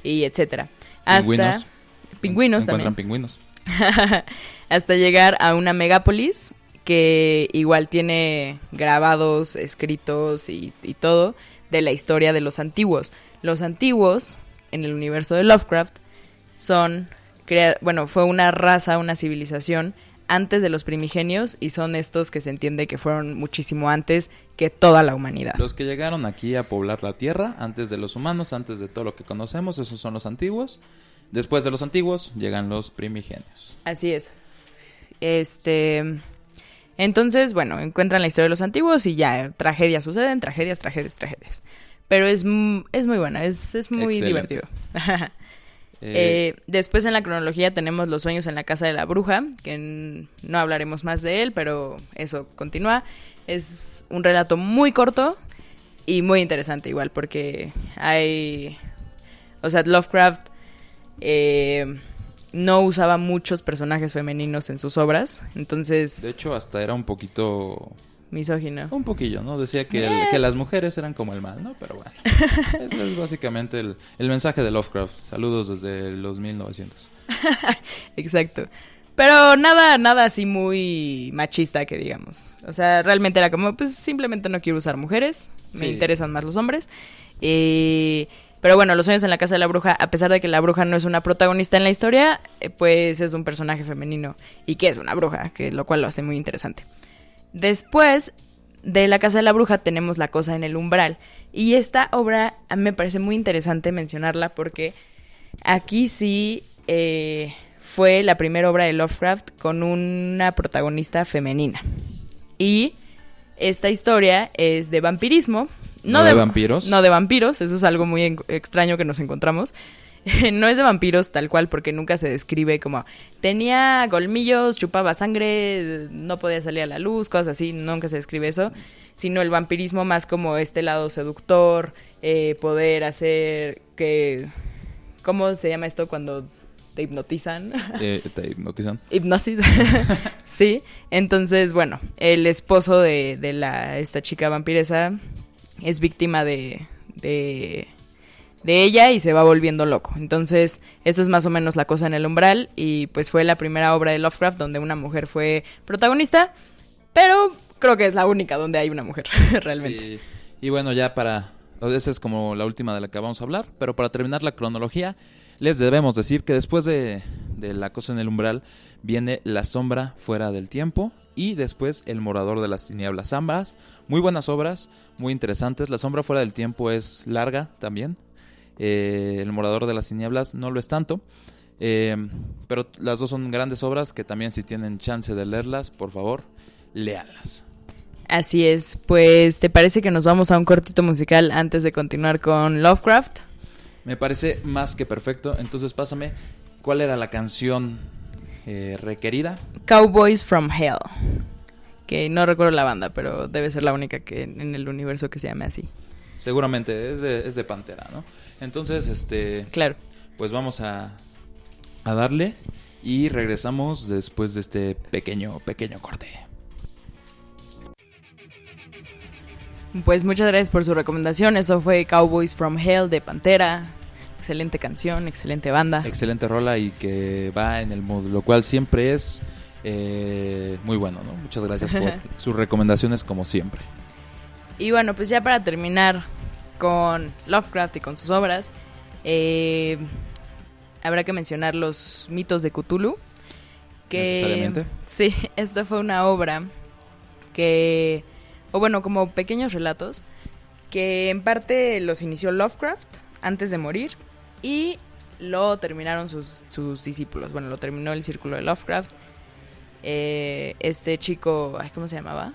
y etcétera. Hasta pingüinos encuentran también. Pingüinos. Hasta llegar a una megápolis que igual tiene grabados, escritos y todo de la historia de los antiguos. Los antiguos, en el universo de Lovecraft, fue una raza, una civilización antes de los primigenios y son estos que se entiende que fueron muchísimo antes que toda la humanidad. Los que llegaron aquí a poblar la Tierra antes de los humanos, antes de todo lo que conocemos, esos son los antiguos. Después de los antiguos llegan los primigenios. Así es. Entonces, bueno, encuentran la historia de los antiguos y ya, tragedias suceden, tragedias. Pero es muy buena, es muy Excelente. divertido. Después en la cronología tenemos Los sueños en la casa de la bruja, que no hablaremos más de él, pero eso continúa. Es un relato muy corto y muy interesante igual, porque Lovecraft no usaba muchos personajes femeninos en sus obras, entonces... De hecho, hasta era un poquito... misógino. Un poquillo, ¿no? Decía que las mujeres eran como el mal, ¿no? Pero bueno, ese es básicamente el mensaje de Lovecraft. Saludos desde los 1900. Exacto. Pero nada así muy machista que digamos. O sea, realmente era como, pues simplemente no quiero usar mujeres, me interesan más los hombres. Pero bueno, Los sueños en la casa de la bruja, a pesar de que la bruja no es una protagonista en la historia, pues es un personaje femenino y que es una bruja, lo cual lo hace muy interesante. Después de La casa de la bruja tenemos La cosa en el umbral. Y esta obra a mí me parece muy interesante mencionarla porque aquí sí fue la primera obra de Lovecraft con una protagonista femenina. Y esta historia es de vampirismo. ¿No de vampiros? No de vampiros, eso es algo muy extraño que nos encontramos. No es de vampiros tal cual porque nunca se describe como tenía colmillos, chupaba sangre, no podía salir a la luz, cosas así, nunca se describe eso, sino el vampirismo más como este lado seductor, poder hacer que... ¿Cómo se llama esto cuando te hipnotizan? ¿Te hipnotizan? Hipnosis. Sí, entonces bueno, el esposo de esta chica vampiresa es víctima de ella y se va volviendo loco. Entonces, eso es más o menos La cosa en el umbral y pues fue la primera obra de Lovecraft donde una mujer fue protagonista, pero creo que es la única donde hay una mujer, realmente. Sí. Y bueno, ya esa es como la última de la que vamos a hablar, pero para terminar la cronología, les debemos decir que después de La cosa en el umbral viene La sombra fuera del tiempo y después El morador de las tinieblas. Ambas, muy buenas obras, muy interesantes. La sombra fuera del tiempo es larga también. El morador de las tinieblas no lo es tanto, pero las dos son grandes obras que también si tienen chance de leerlas, por favor, léanlas. Así es, pues ¿te parece que nos vamos a un cortito musical antes de continuar con Lovecraft? Me parece más que perfecto, entonces pásame, ¿cuál era la canción requerida? Cowboys from Hell, que no recuerdo la banda, pero debe ser la única que en el universo que se llame así. Seguramente es de Pantera, ¿no? Entonces, claro. Pues vamos a darle y regresamos después de este pequeño corte. Pues muchas gracias por su recomendación. Eso fue Cowboys from Hell de Pantera. Excelente canción, excelente banda. Excelente rola y que va en el mood, lo cual siempre es muy bueno, ¿no? Muchas gracias por sus recomendaciones como siempre. Y bueno, pues ya para terminar con Lovecraft y con sus obras, habrá que mencionar los mitos de Cthulhu. ¿Necesariamente? Sí, esta fue una obra que, o bueno, como pequeños relatos, que en parte los inició Lovecraft antes de morir y lo terminaron sus discípulos. Bueno, lo terminó el círculo de Lovecraft. Este chico, ay, ¿cómo se llamaba?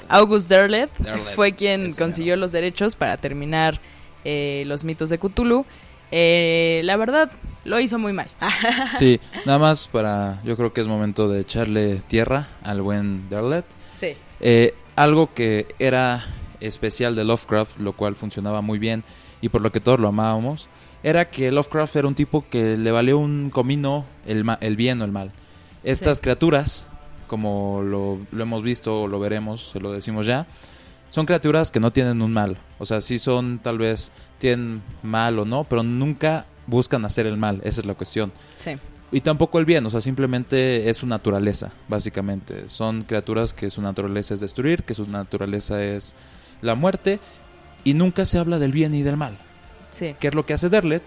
August Derleth fue quien consiguió los derechos para terminar los mitos de Cthulhu. La verdad, lo hizo muy mal. Sí, nada más yo creo que es momento de echarle tierra al buen Derleth. Sí. Algo que era especial de Lovecraft, lo cual funcionaba muy bien y por lo que todos lo amábamos, era que Lovecraft era un tipo que le valió un comino el bien o el mal. Estas criaturas, como lo hemos visto o lo veremos, se lo decimos ya, son criaturas que no tienen un mal. O sea, sí son, tal vez, tienen mal o no, pero nunca buscan hacer el mal, esa es la cuestión. Sí. Y tampoco el bien, o sea, simplemente es su naturaleza, básicamente. Son criaturas que su naturaleza es destruir, que su naturaleza es la muerte, y nunca se habla del bien y del mal. Sí. ¿Qué es lo que hace Derleth?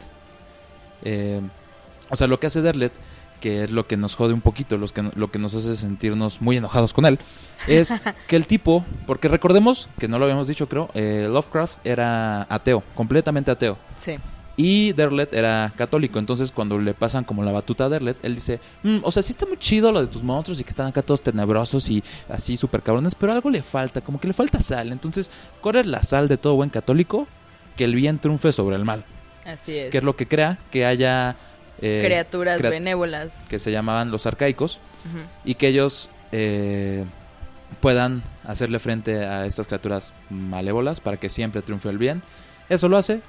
Lo que hace Derleth, que es lo que nos jode un poquito, lo que nos hace sentirnos muy enojados con él, es que el tipo, porque recordemos, que no lo habíamos dicho creo, Lovecraft era ateo, completamente ateo. Sí. Y Derleth era católico, entonces cuando le pasan como la batuta a Derleth, él dice, o sea, sí está muy chido lo de tus monstruos y que están acá todos tenebrosos y así súper cabrones, pero algo le falta, como que le falta sal. Entonces, ¿cuál es la sal de todo buen católico? Que el bien triunfe sobre el mal. Así es. Que es lo que crea que haya criaturas benévolas que se llamaban los arcaicos, uh-huh, y que ellos puedan hacerle frente a estas criaturas malévolas para que siempre triunfe el bien. Eso lo hace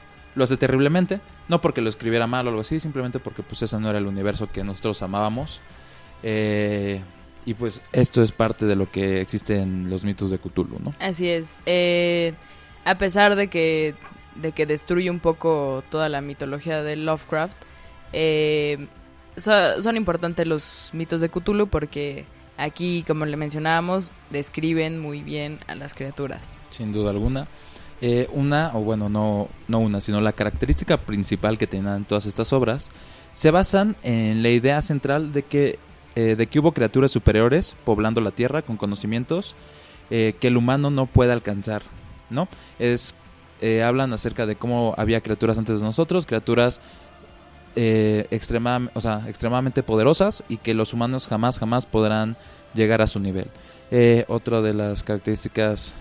terriblemente, no porque lo escribiera mal o algo así, simplemente porque pues ese no era el universo que nosotros amábamos. Y pues esto es parte de lo que existe en los mitos de Cthulhu, ¿no? Así es. A pesar de que destruye un poco toda la mitología de Lovecraft, son importantes los mitos de Cthulhu porque aquí, como le mencionábamos, describen muy bien a las criaturas. Sin duda alguna. Sino la característica principal que tenían todas estas obras se basan en la idea central de que hubo criaturas superiores poblando la tierra con conocimientos que el humano no puede alcanzar, ¿no? Hablan acerca de cómo había criaturas antes de nosotros, criaturas extremadamente poderosas y que los humanos jamás podrán llegar a su nivel. Otra de las características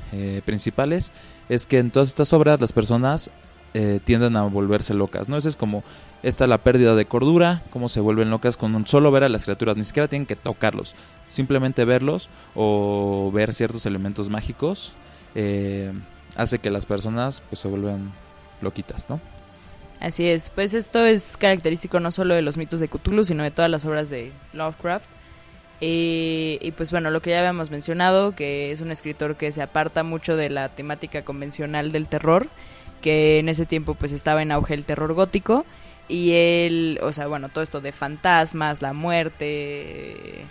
principales es que en todas estas obras las personas tienden a volverse locas, ¿no? Eso es como la pérdida de cordura, cómo se vuelven locas con solo ver a las criaturas, ni siquiera tienen que tocarlos, simplemente verlos o ver ciertos elementos mágicos hace que las personas pues se vuelvan loquitas, ¿no? Así es, pues esto es característico no solo de los mitos de Cthulhu, sino de todas las obras de Lovecraft. Y pues bueno, lo que ya habíamos mencionado, que es un escritor que se aparta mucho de la temática convencional del terror, que en ese tiempo pues estaba en auge el terror gótico, y él, o sea, bueno, todo esto de fantasmas, la muerte,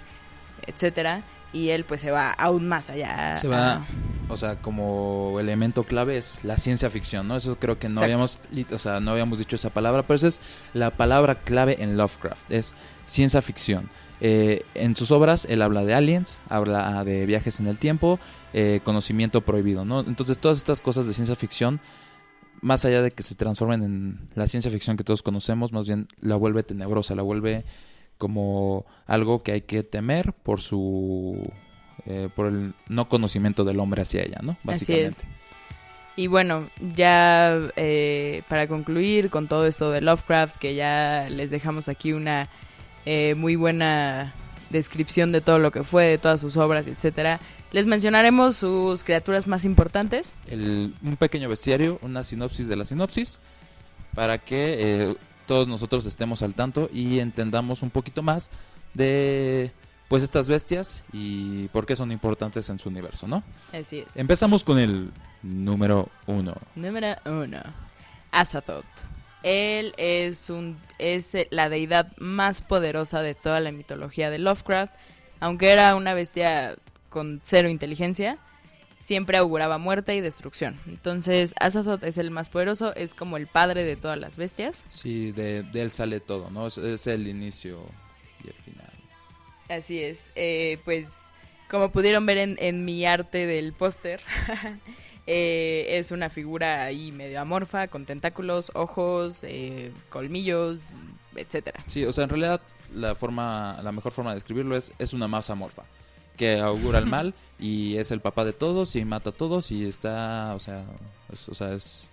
etcétera, y él pues se va aún más allá. Se va, o sea, como elemento clave es la ciencia ficción, ¿no? Eso creo que no habíamos dicho esa palabra, pero esa es la palabra clave en Lovecraft, es ciencia ficción. En sus obras él habla de aliens, habla de viajes en el tiempo, conocimiento prohibido, ¿no? Entonces todas estas cosas de ciencia ficción, más allá de que se transformen en la ciencia ficción que todos conocemos, más bien la vuelve tenebrosa, la vuelve como algo que hay que temer por el no conocimiento del hombre hacia ella, ¿no? Básicamente. Así es. Y bueno, ya para concluir con todo esto de Lovecraft, que ya les dejamos aquí una muy buena descripción de todo lo que fue, de todas sus obras, etcétera, les mencionaremos sus criaturas más importantes. Un pequeño bestiario, una sinopsis de la sinopsis, para que todos nosotros estemos al tanto y entendamos un poquito más de pues estas bestias y por qué son importantes en su universo, ¿no? Así es. Empezamos con el número 1. Número 1. Azathoth. Él es la deidad más poderosa de toda la mitología de Lovecraft. Aunque era una bestia con cero inteligencia, siempre auguraba muerte y destrucción. Entonces Azathoth es el más poderoso, es como el padre de todas las bestias. Sí, de él sale todo, ¿no? Es el inicio y el final. Así es. Pues como pudieron ver en mi arte del póster, es una figura ahí medio amorfa, con tentáculos, ojos, colmillos, etcétera. Sí, o sea, en realidad la mejor forma de describirlo es una masa amorfa que augura el mal y es el papá de todos y mata a todos y está,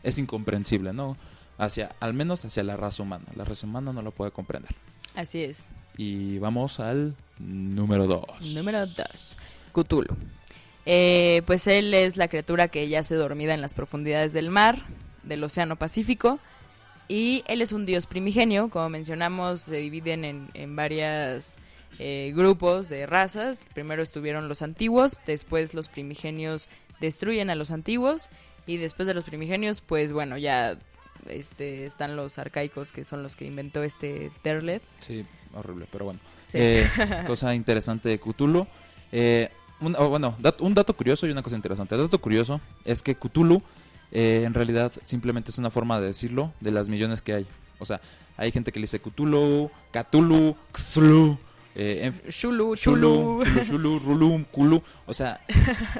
es incomprensible, ¿no? Al menos hacia la raza humana. La raza humana no lo puede comprender. Así es. Y vamos al número 2. Número 2. Cthulhu. Pues él es la criatura que yace dormida en las profundidades del mar, del Océano Pacífico. Y él es un dios primigenio, como mencionamos, se dividen en varias grupos de razas. Primero estuvieron los antiguos, después los primigenios destruyen a los antiguos y después de los primigenios, pues bueno, ya están los arcaicos, que son los que inventó Terlet. Sí, horrible, pero bueno. Sí. Cosa interesante de Cthulhu. Un dato curioso y una cosa interesante. El dato curioso es que Cthulhu en realidad simplemente es una forma de decirlo de las millones que hay. O sea, hay gente que le dice Cthulhu, Cthulhu, Xulu, Chulu, Rulum, Kulu. O sea,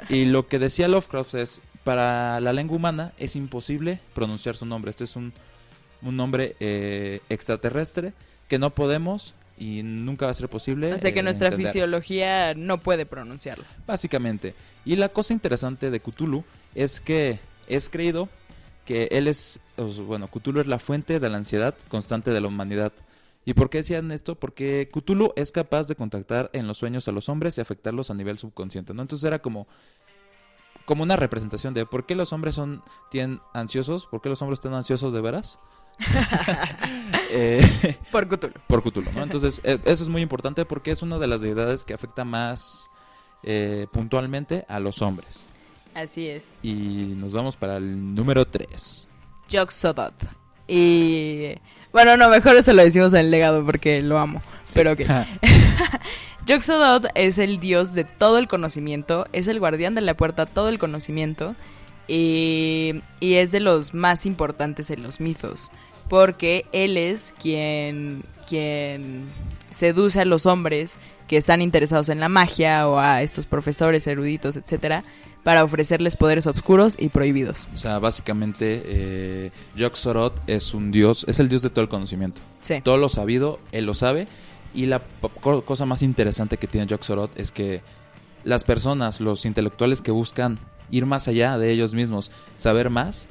y lo que decía Lovecraft es, para la lengua humana es imposible pronunciar su nombre. Este es un nombre extraterrestre que no podemos y nunca va a ser posible. O sea que nuestra entender. Fisiología no puede pronunciarlo. Básicamente. Y la cosa interesante de Cthulhu es que es creído que Cthulhu es la fuente de la ansiedad constante de la humanidad. ¿Y por qué decían esto? Porque Cthulhu es capaz de contactar en los sueños a los hombres y afectarlos a nivel subconsciente, ¿no? Entonces era como una representación de por qué los hombres tienen ansiosos, por qué los hombres están ansiosos de veras. Por Cthulhu. Por Cthulhu, ¿no? Entonces eso es muy importante porque es una de las deidades que afecta más puntualmente a los hombres. Así es. Y nos vamos para el número 3. Yog-Sothoth. Y bueno, no, mejor eso lo decimos en el legado porque lo amo. Sí. Pero ok. Yog-Sothoth es el dios de todo el conocimiento, es el guardián de la puerta a todo el conocimiento y es de los más importantes en los mitos, porque él es quien seduce a los hombres que están interesados en la magia o a estos profesores eruditos, etcétera, para ofrecerles poderes oscuros y prohibidos. O sea, básicamente Yog-Sothoth es un dios, es el dios de todo el conocimiento. Sí. Todo lo sabido, él lo sabe. Y la cosa más interesante que tiene Yog-Sothoth es que las personas, los intelectuales que buscan ir más allá de ellos mismos, saber más,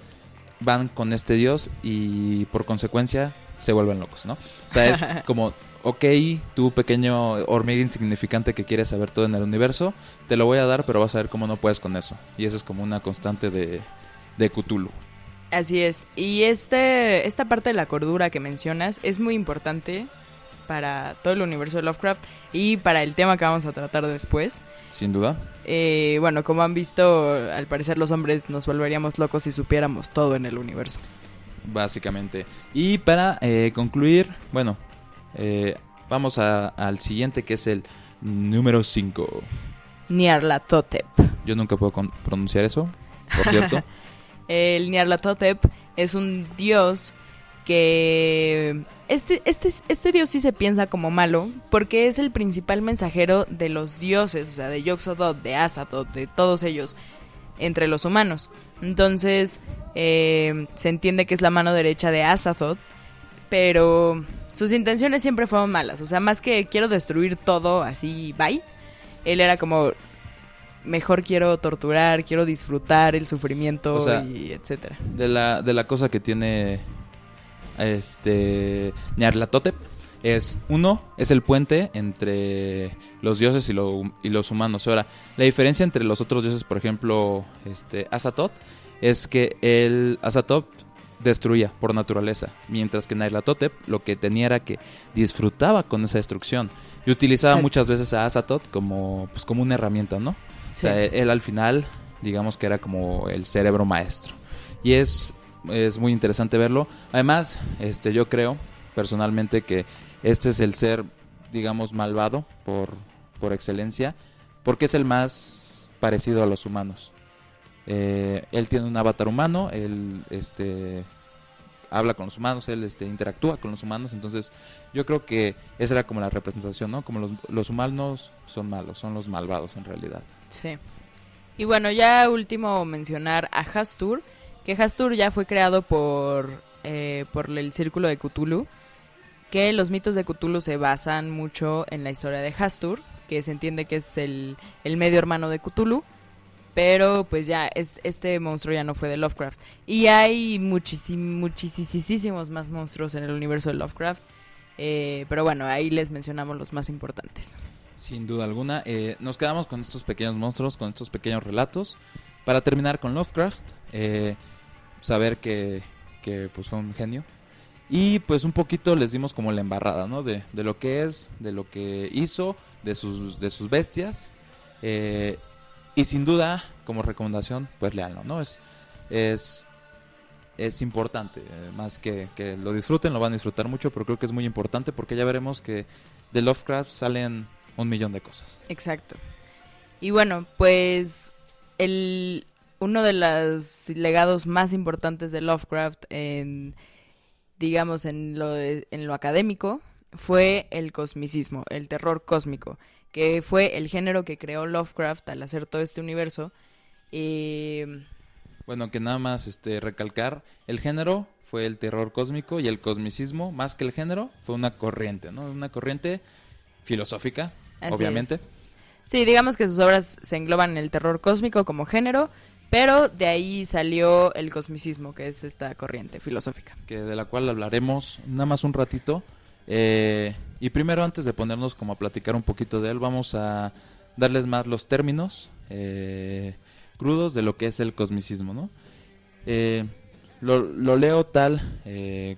van con este dios y por consecuencia se vuelven locos, ¿no? O sea, es como, ok, tú pequeño hormiga insignificante que quieres saber todo en el universo, te lo voy a dar, pero vas a ver cómo no puedes con eso. Y eso es como una constante de Cthulhu. Así es. Y esta parte de la cordura que mencionas es muy importante para todo el universo de Lovecraft y para el tema que vamos a tratar después. Sin duda. Bueno, como han visto, al parecer los hombres nos volveríamos locos si supiéramos todo en el universo. Básicamente. Y para concluir, bueno, vamos al siguiente, que es el número 5. Nyarlathotep. Yo nunca puedo pronunciar eso, por cierto. El Nyarlathotep es un dios que este dios sí se piensa como malo porque es el principal mensajero de los dioses, o sea, de Yog-Sothoth, de Azathoth, de todos ellos entre los humanos. Entonces se entiende que es la mano derecha de Azathoth, pero sus intenciones siempre fueron malas. O sea, más que quiero destruir todo así, bye, él era como, mejor quiero torturar, quiero disfrutar el sufrimiento, o sea, y etcétera. De la cosa que tiene Nyarlathotep es el puente entre los dioses y los humanos. Ahora, la diferencia entre los otros dioses, por ejemplo, Azathoth, es que Azathoth destruía por naturaleza, mientras que Nyarlathotep lo que tenía era que disfrutaba con esa destrucción y utilizaba Exacto. muchas veces a Azathoth como una herramienta, ¿no? Sí. O sea, él al final, digamos que era como el cerebro maestro. Y es muy interesante verlo. Además, yo creo personalmente que este es el ser, digamos, malvado por excelencia, porque es el más parecido a los humanos. Él tiene un avatar humano, él habla con los humanos, él interactúa con los humanos, entonces yo creo que esa era como la representación, ¿no? Como los humanos son malos, son los malvados en realidad. Sí. Y bueno, ya último mencionar a Hastur, que Hastur ya fue creado por el Círculo de Cthulhu, que los mitos de Cthulhu se basan mucho en la historia de Hastur, que se entiende que es el medio hermano de Cthulhu, pero pues ya este monstruo ya no fue de Lovecraft. Y hay muchísimos más monstruos en el universo de Lovecraft, pero bueno, ahí les mencionamos los más importantes. Sin duda alguna, nos quedamos con estos pequeños monstruos, con estos pequeños relatos. Para terminar con Lovecraft, saber que pues fue un genio. Y pues un poquito les dimos como la embarrada, ¿no? De lo que es, de lo que hizo, de sus bestias. Y sin duda, como recomendación, pues léanlo, ¿no? Es importante, más que lo disfruten, lo van a disfrutar mucho, pero creo que es muy importante porque ya veremos que de Lovecraft salen 1,000,000 de cosas. Exacto. Y bueno, pues uno de los legados más importantes de Lovecraft en lo académico fue el cosmicismo, el terror cósmico, que fue el género que creó Lovecraft al hacer todo este universo. Bueno, que nada más recalcar, el género fue el terror cósmico y el cosmicismo, más que el género, fue una corriente, ¿no? Una corriente filosófica, Así obviamente. es. Sí, digamos que sus obras se engloban en el terror cósmico como género, pero de ahí salió el cosmicismo, que es esta corriente filosófica. Que de la cual hablaremos nada más un ratito. Y primero, antes de ponernos como a platicar un poquito de él, vamos a darles más los términos crudos de lo que es el cosmicismo, ¿no? Lo leo tal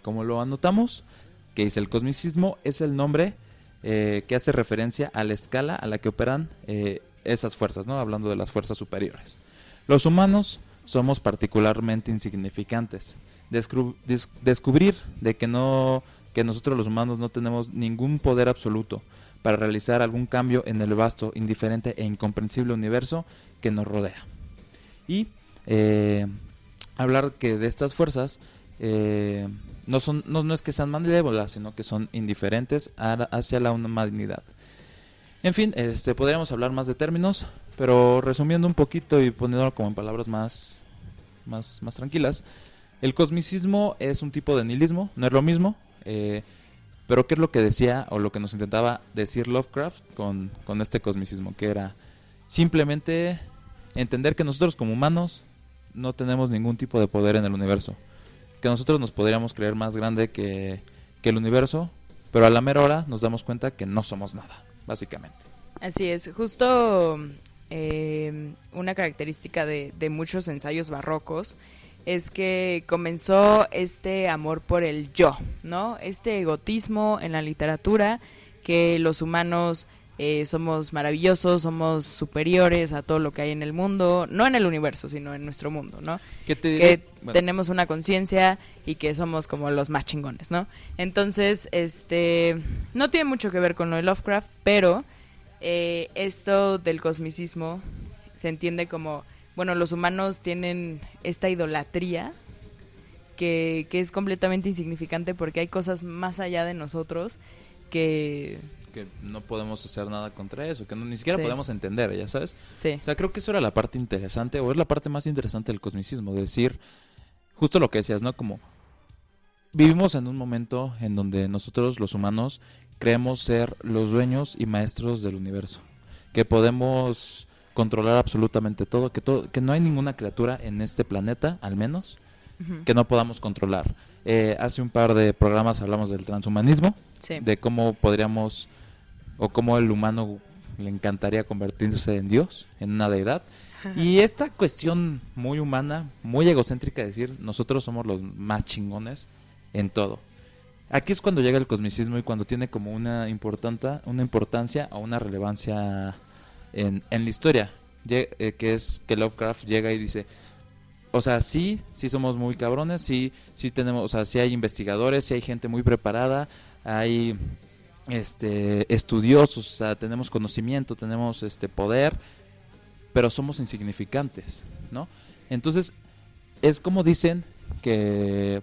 como lo anotamos, que dice: el cosmicismo es el nombre que hace referencia a la escala a la que operan esas fuerzas, ¿no? Hablando de las fuerzas superiores. Los humanos somos particularmente insignificantes. Descubrir de que nosotros los humanos no tenemos ningún poder absoluto para realizar algún cambio en el vasto, indiferente e incomprensible universo que nos rodea. Y hablar que de estas fuerzas no es que sean malévolas, sino que son indiferentes hacia la humanidad. En fin, podríamos hablar más de términos, pero resumiendo un poquito y poniéndolo como en palabras más tranquilas, el cosmicismo es un tipo de nihilismo, no es lo mismo, pero ¿qué es lo que decía o lo que nos intentaba decir Lovecraft con este cosmicismo? Que era simplemente entender que nosotros como humanos no tenemos ningún tipo de poder en el universo, que nosotros nos podríamos creer más grande que el universo, pero a la mera hora nos damos cuenta que no somos nada, básicamente. Así es, justo una característica de muchos ensayos barrocos es que comenzó este amor por el yo, ¿no? Este egotismo en la literatura, que los humanos somos maravillosos, somos superiores a todo lo que hay en el mundo, no en el universo, sino en nuestro mundo, ¿no? Bueno, tenemos una conciencia y que somos como los más chingones, ¿no? Entonces, no tiene mucho que ver con lo de Lovecraft, pero esto del cosmicismo se entiende como, bueno, los humanos tienen esta idolatría que es completamente insignificante porque hay cosas más allá de nosotros que no podemos hacer nada contra eso, que ni siquiera sí. podemos entender, ¿ya sabes? Sí. O sea, creo que eso era la parte interesante, o es la parte más interesante del cosmicismo, decir justo lo que decías, ¿no? Como vivimos en un momento en donde nosotros los humanos creemos ser los dueños y maestros del universo, que podemos controlar absolutamente todo, que no hay ninguna criatura en este planeta, al menos, que no podamos controlar. Hace un par de programas hablamos del transhumanismo, sí. De cómo podríamos, o cómo el humano le encantaría convertirse en Dios, en una deidad. Y esta cuestión muy humana, muy egocéntrica, de decir, nosotros somos los más chingones en todo. Aquí es cuando llega el cosmicismo y cuando tiene como una importancia o una relevancia en la historia, que es que Lovecraft llega y dice, o sea, sí somos muy cabrones, sí tenemos, o sea, sí hay investigadores, sí hay gente muy preparada, hay estudiosos, o sea, tenemos conocimiento, tenemos poder, pero somos insignificantes, ¿no? Entonces, es como dicen que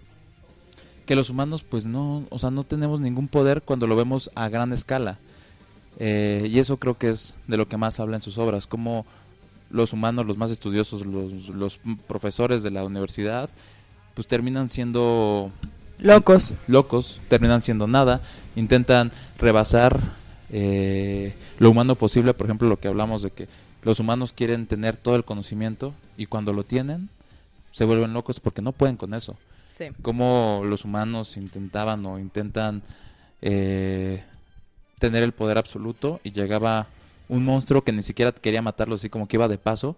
que los humanos pues no, o sea, no tenemos ningún poder cuando lo vemos a gran escala. Y eso creo que es de lo que más habla en sus obras, como los humanos, los más estudiosos, los profesores de la universidad, pues terminan siendo Locos. terminan siendo nada, intentan rebasar lo humano posible. Por ejemplo, lo que hablamos de que los humanos quieren tener todo el conocimiento y cuando lo tienen se vuelven locos porque no pueden con eso. Sí. Como los humanos intentaban o intentan tener el poder absoluto y llegaba un monstruo que ni siquiera quería matarlo, así como que iba de paso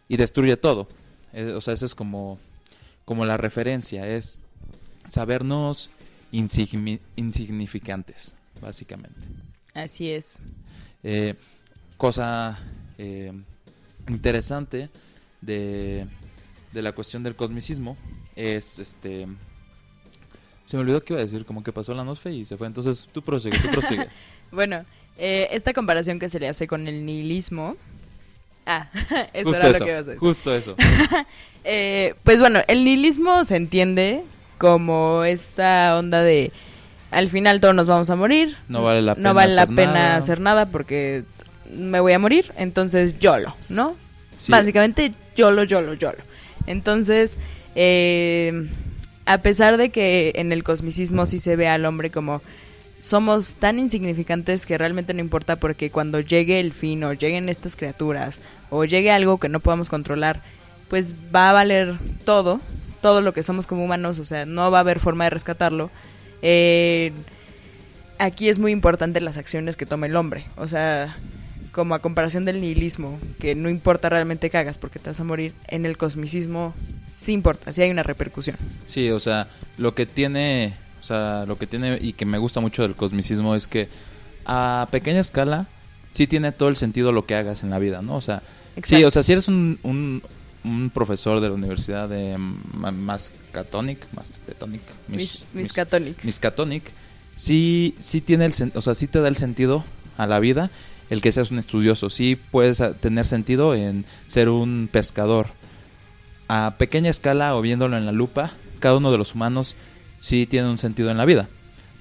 y destruye todo. O sea, esa es como la referencia, es sabernos insignificantes, básicamente. Así es. Cosa interesante de la cuestión del cosmicismo es se me olvidó qué iba a decir, como que pasó la nosfe y se fue. Entonces tú prosigue. Bueno, esta comparación que se le hace con el nihilismo. Eso Justo era eso, lo que ibas a decir. justo eso. Pues bueno, el nihilismo se entiende como esta onda de al final todos nos vamos a morir. No vale la pena, hacer nada porque me voy a morir, entonces YOLO, ¿no? Sí. Básicamente YOLO. Entonces, a pesar de que en el cosmicismo sí se ve al hombre como somos tan insignificantes que realmente no importa porque cuando llegue el fin o lleguen estas criaturas o llegue algo que no podamos controlar, pues va a valer todo lo que somos como humanos, o sea, no va a haber forma de rescatarlo. Aquí es muy importante las acciones que toma el hombre, o sea, como a comparación del nihilismo, que no importa realmente que hagas porque te vas a morir, en el cosmicismo sí importa, sí hay una repercusión. Sí, o sea, lo que tiene y que me gusta mucho del cosmicismo es que a pequeña escala sí tiene todo el sentido lo que hagas en la vida, ¿no? O sea, exacto. Sí, o sea, si eres un profesor de la universidad de Miskatonic, sí tiene sí te da el sentido a la vida el que seas un estudioso. Sí puedes tener sentido en ser un pescador. A pequeña escala o viéndolo en la lupa, cada uno de los humanos sí tiene un sentido en la vida.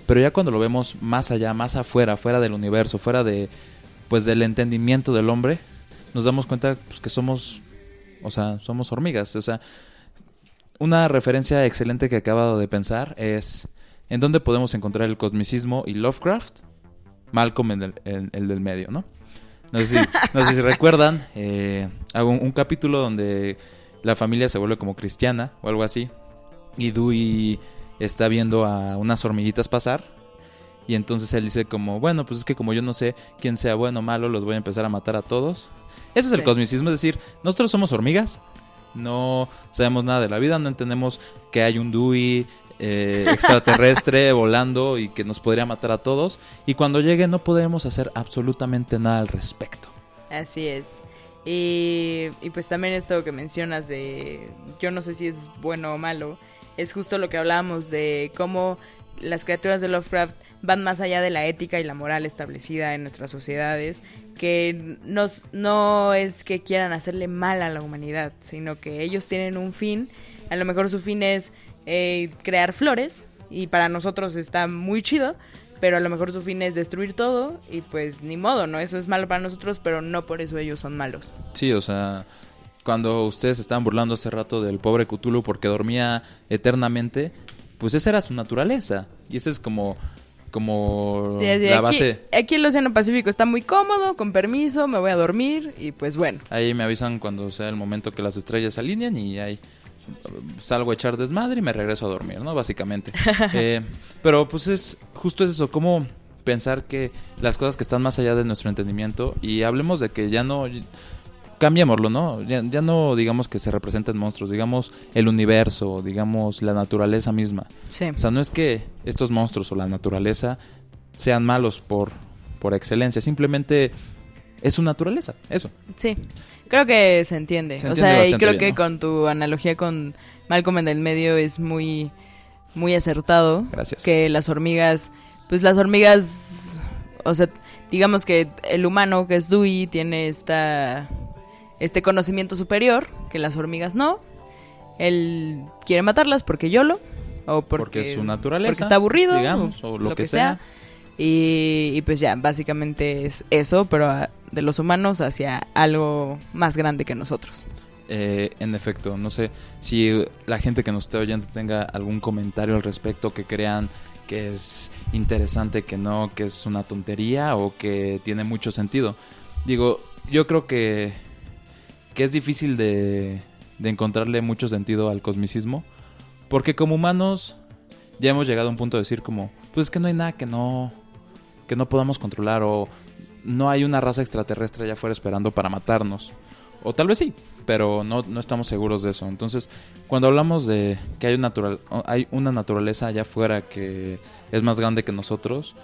Pero ya cuando lo vemos más allá, más afuera, fuera del universo, fuera de pues del entendimiento del hombre, nos damos cuenta pues, que somos hormigas. O sea, una referencia excelente que acabo de pensar es ¿en dónde podemos encontrar el cosmicismo y Lovecraft? Malcolm el del medio, ¿no? No sé si recuerdan, hago un capítulo donde la familia se vuelve como cristiana o algo así y Dewey está viendo a unas hormiguitas pasar y entonces él dice como, bueno, pues es que como yo no sé quién sea bueno o malo, los voy a empezar a matar a todos. Eso es el cosmicismo, es decir, nosotros somos hormigas, no sabemos nada de la vida, no entendemos que hay un Dewey extraterrestre volando y que nos podría matar a todos, y cuando llegue no podemos hacer absolutamente nada al respecto. Así es. Y pues también esto que mencionas de yo no sé si es bueno o malo, es justo lo que hablábamos de cómo las criaturas de Lovecraft van más allá de la ética y la moral establecida en nuestras sociedades, que no es que quieran hacerle mal a la humanidad, sino que ellos tienen un fin. A lo mejor su fin es crear flores, y para nosotros está muy chido, pero a lo mejor su fin es destruir todo, y pues ni modo, ¿no? Eso es malo para nosotros, pero no por eso ellos son malos. Sí, o sea, cuando ustedes estaban burlando hace rato del pobre Cthulhu porque dormía eternamente, pues esa era su naturaleza, y esa es como sí, la base. Aquí el Océano Pacífico está muy cómodo, con permiso, me voy a dormir, y pues bueno. Ahí me avisan cuando sea el momento que las estrellas se alinean y ahí salgo a echar desmadre y me regreso a dormir, ¿no? Básicamente. Pero pues justo es eso, como pensar que las cosas que están más allá de nuestro entendimiento, y hablemos de que ya no... Cambiémoslo, ¿no? Ya no digamos que se representen monstruos, digamos el universo, digamos la naturaleza misma. Sí. O sea, no es que estos monstruos o la naturaleza sean malos por excelencia, simplemente es su naturaleza, eso. Sí, creo que se entiende. O sea, y creo que ¿no? Con tu analogía con Malcolm en el medio es muy, muy acertado. Gracias. Que las hormigas, o sea, digamos que el humano, que es Dewey, tiene este conocimiento superior, que las hormigas no. Él quiere matarlas porque YOLO, o porque es su naturaleza, porque está aburrido, digamos, o lo que sea. Y pues ya, básicamente es eso, pero de los humanos hacia algo más grande que nosotros. En efecto, no sé si la gente que nos esté oyendo tenga algún comentario al respecto, que crean que es interesante, que no, que es una tontería o que tiene mucho sentido. Digo, yo creo que es difícil de encontrarle mucho sentido al cosmicismo, porque como humanos ya hemos llegado a un punto de decir como, pues es que no hay nada que no podamos controlar, o no hay una raza extraterrestre allá afuera esperando para matarnos. O tal vez sí, pero no estamos seguros de eso. Entonces, cuando hablamos de que hay una naturaleza allá afuera que es más grande que nosotros,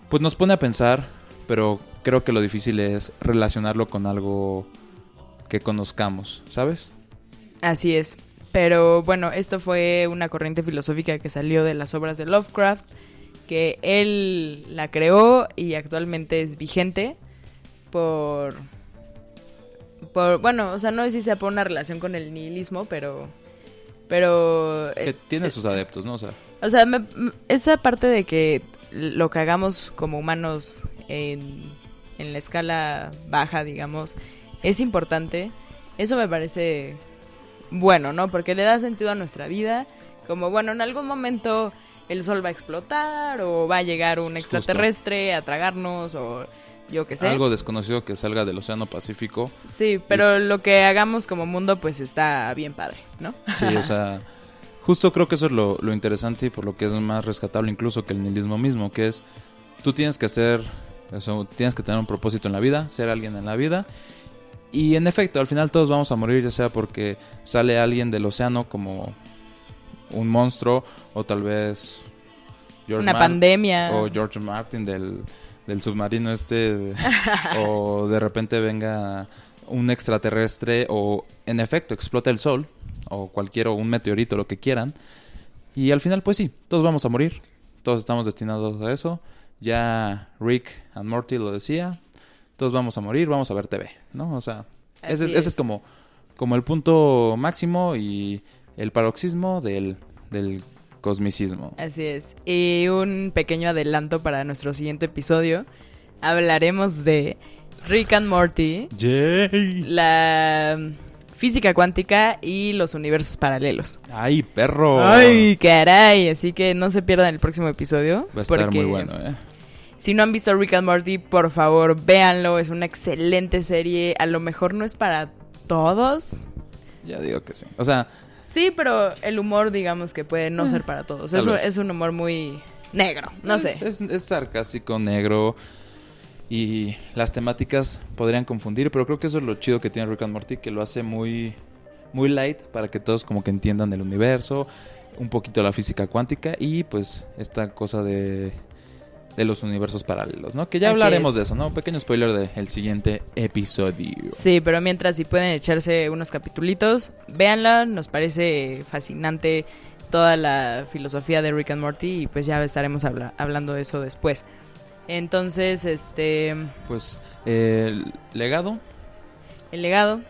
pues nos pone a pensar, pero creo que lo difícil es relacionarlo con algo que conozcamos, ¿sabes? Así es. Pero bueno, esto fue una corriente filosófica que salió de las obras de Lovecraft, que él la creó y actualmente es vigente por bueno, o sea, no sé si sea por una relación con el nihilismo, pero que tiene sus adeptos, ¿no? O sea, esa parte de que lo que hagamos como humanos en la escala baja, digamos, es importante. Eso me parece bueno, ¿no? Porque le da sentido a nuestra vida. Como, bueno, en algún momento el sol va a explotar o va a llegar un extraterrestre a tragarnos o yo qué sé. Algo desconocido que salga del Océano Pacífico. Sí, pero lo que hagamos como mundo pues está bien padre, ¿no? Sí, o sea, justo creo que eso es lo interesante y por lo que es más rescatable incluso que el nihilismo mismo, que es, tú tienes que hacer eso, tienes que tener un propósito en la vida, ser alguien en la vida. Y en efecto, al final todos vamos a morir, ya sea porque sale alguien del océano como un monstruo, o tal vez una pandemia, o George Martin del submarino o de repente venga un extraterrestre, o en efecto explota el sol, o un meteorito, lo que quieran. Y al final pues sí, todos vamos a morir, todos estamos destinados a eso. Ya Rick and Morty lo decía, todos vamos a morir, vamos a ver TV, ¿no? O sea, ese es como el punto máximo y el paroxismo del cosmicismo. Así es. Y un pequeño adelanto para nuestro siguiente episodio. Hablaremos de Rick and Morty, ¡Yay! La física cuántica y los universos paralelos. ¡Ay, perro! ¡Ay, caray! Así que no se pierdan el próximo episodio. Va a estar muy bueno, Si no han visto Rick and Morty, por favor, véanlo. Es una excelente serie. A lo mejor no es para todos. Ya digo que sí. O sea, sí, pero el humor, digamos que puede no ser para todos. Es un humor muy negro, no sé. Es sarcástico, negro. Y las temáticas podrían confundir, pero creo que eso es lo chido que tiene Rick and Morty, que lo hace muy, muy light para que todos como que entiendan el universo, un poquito la física cuántica y pues esta cosa de los universos paralelos, ¿no? Que ya hablaremos de eso, ¿no? Pequeño spoiler del siguiente episodio. Sí, pero mientras, si pueden echarse unos capitulitos, véanla, nos parece fascinante toda la filosofía de Rick and Morty y pues ya estaremos hablando de eso después. Entonces, pues, el legado. El legado.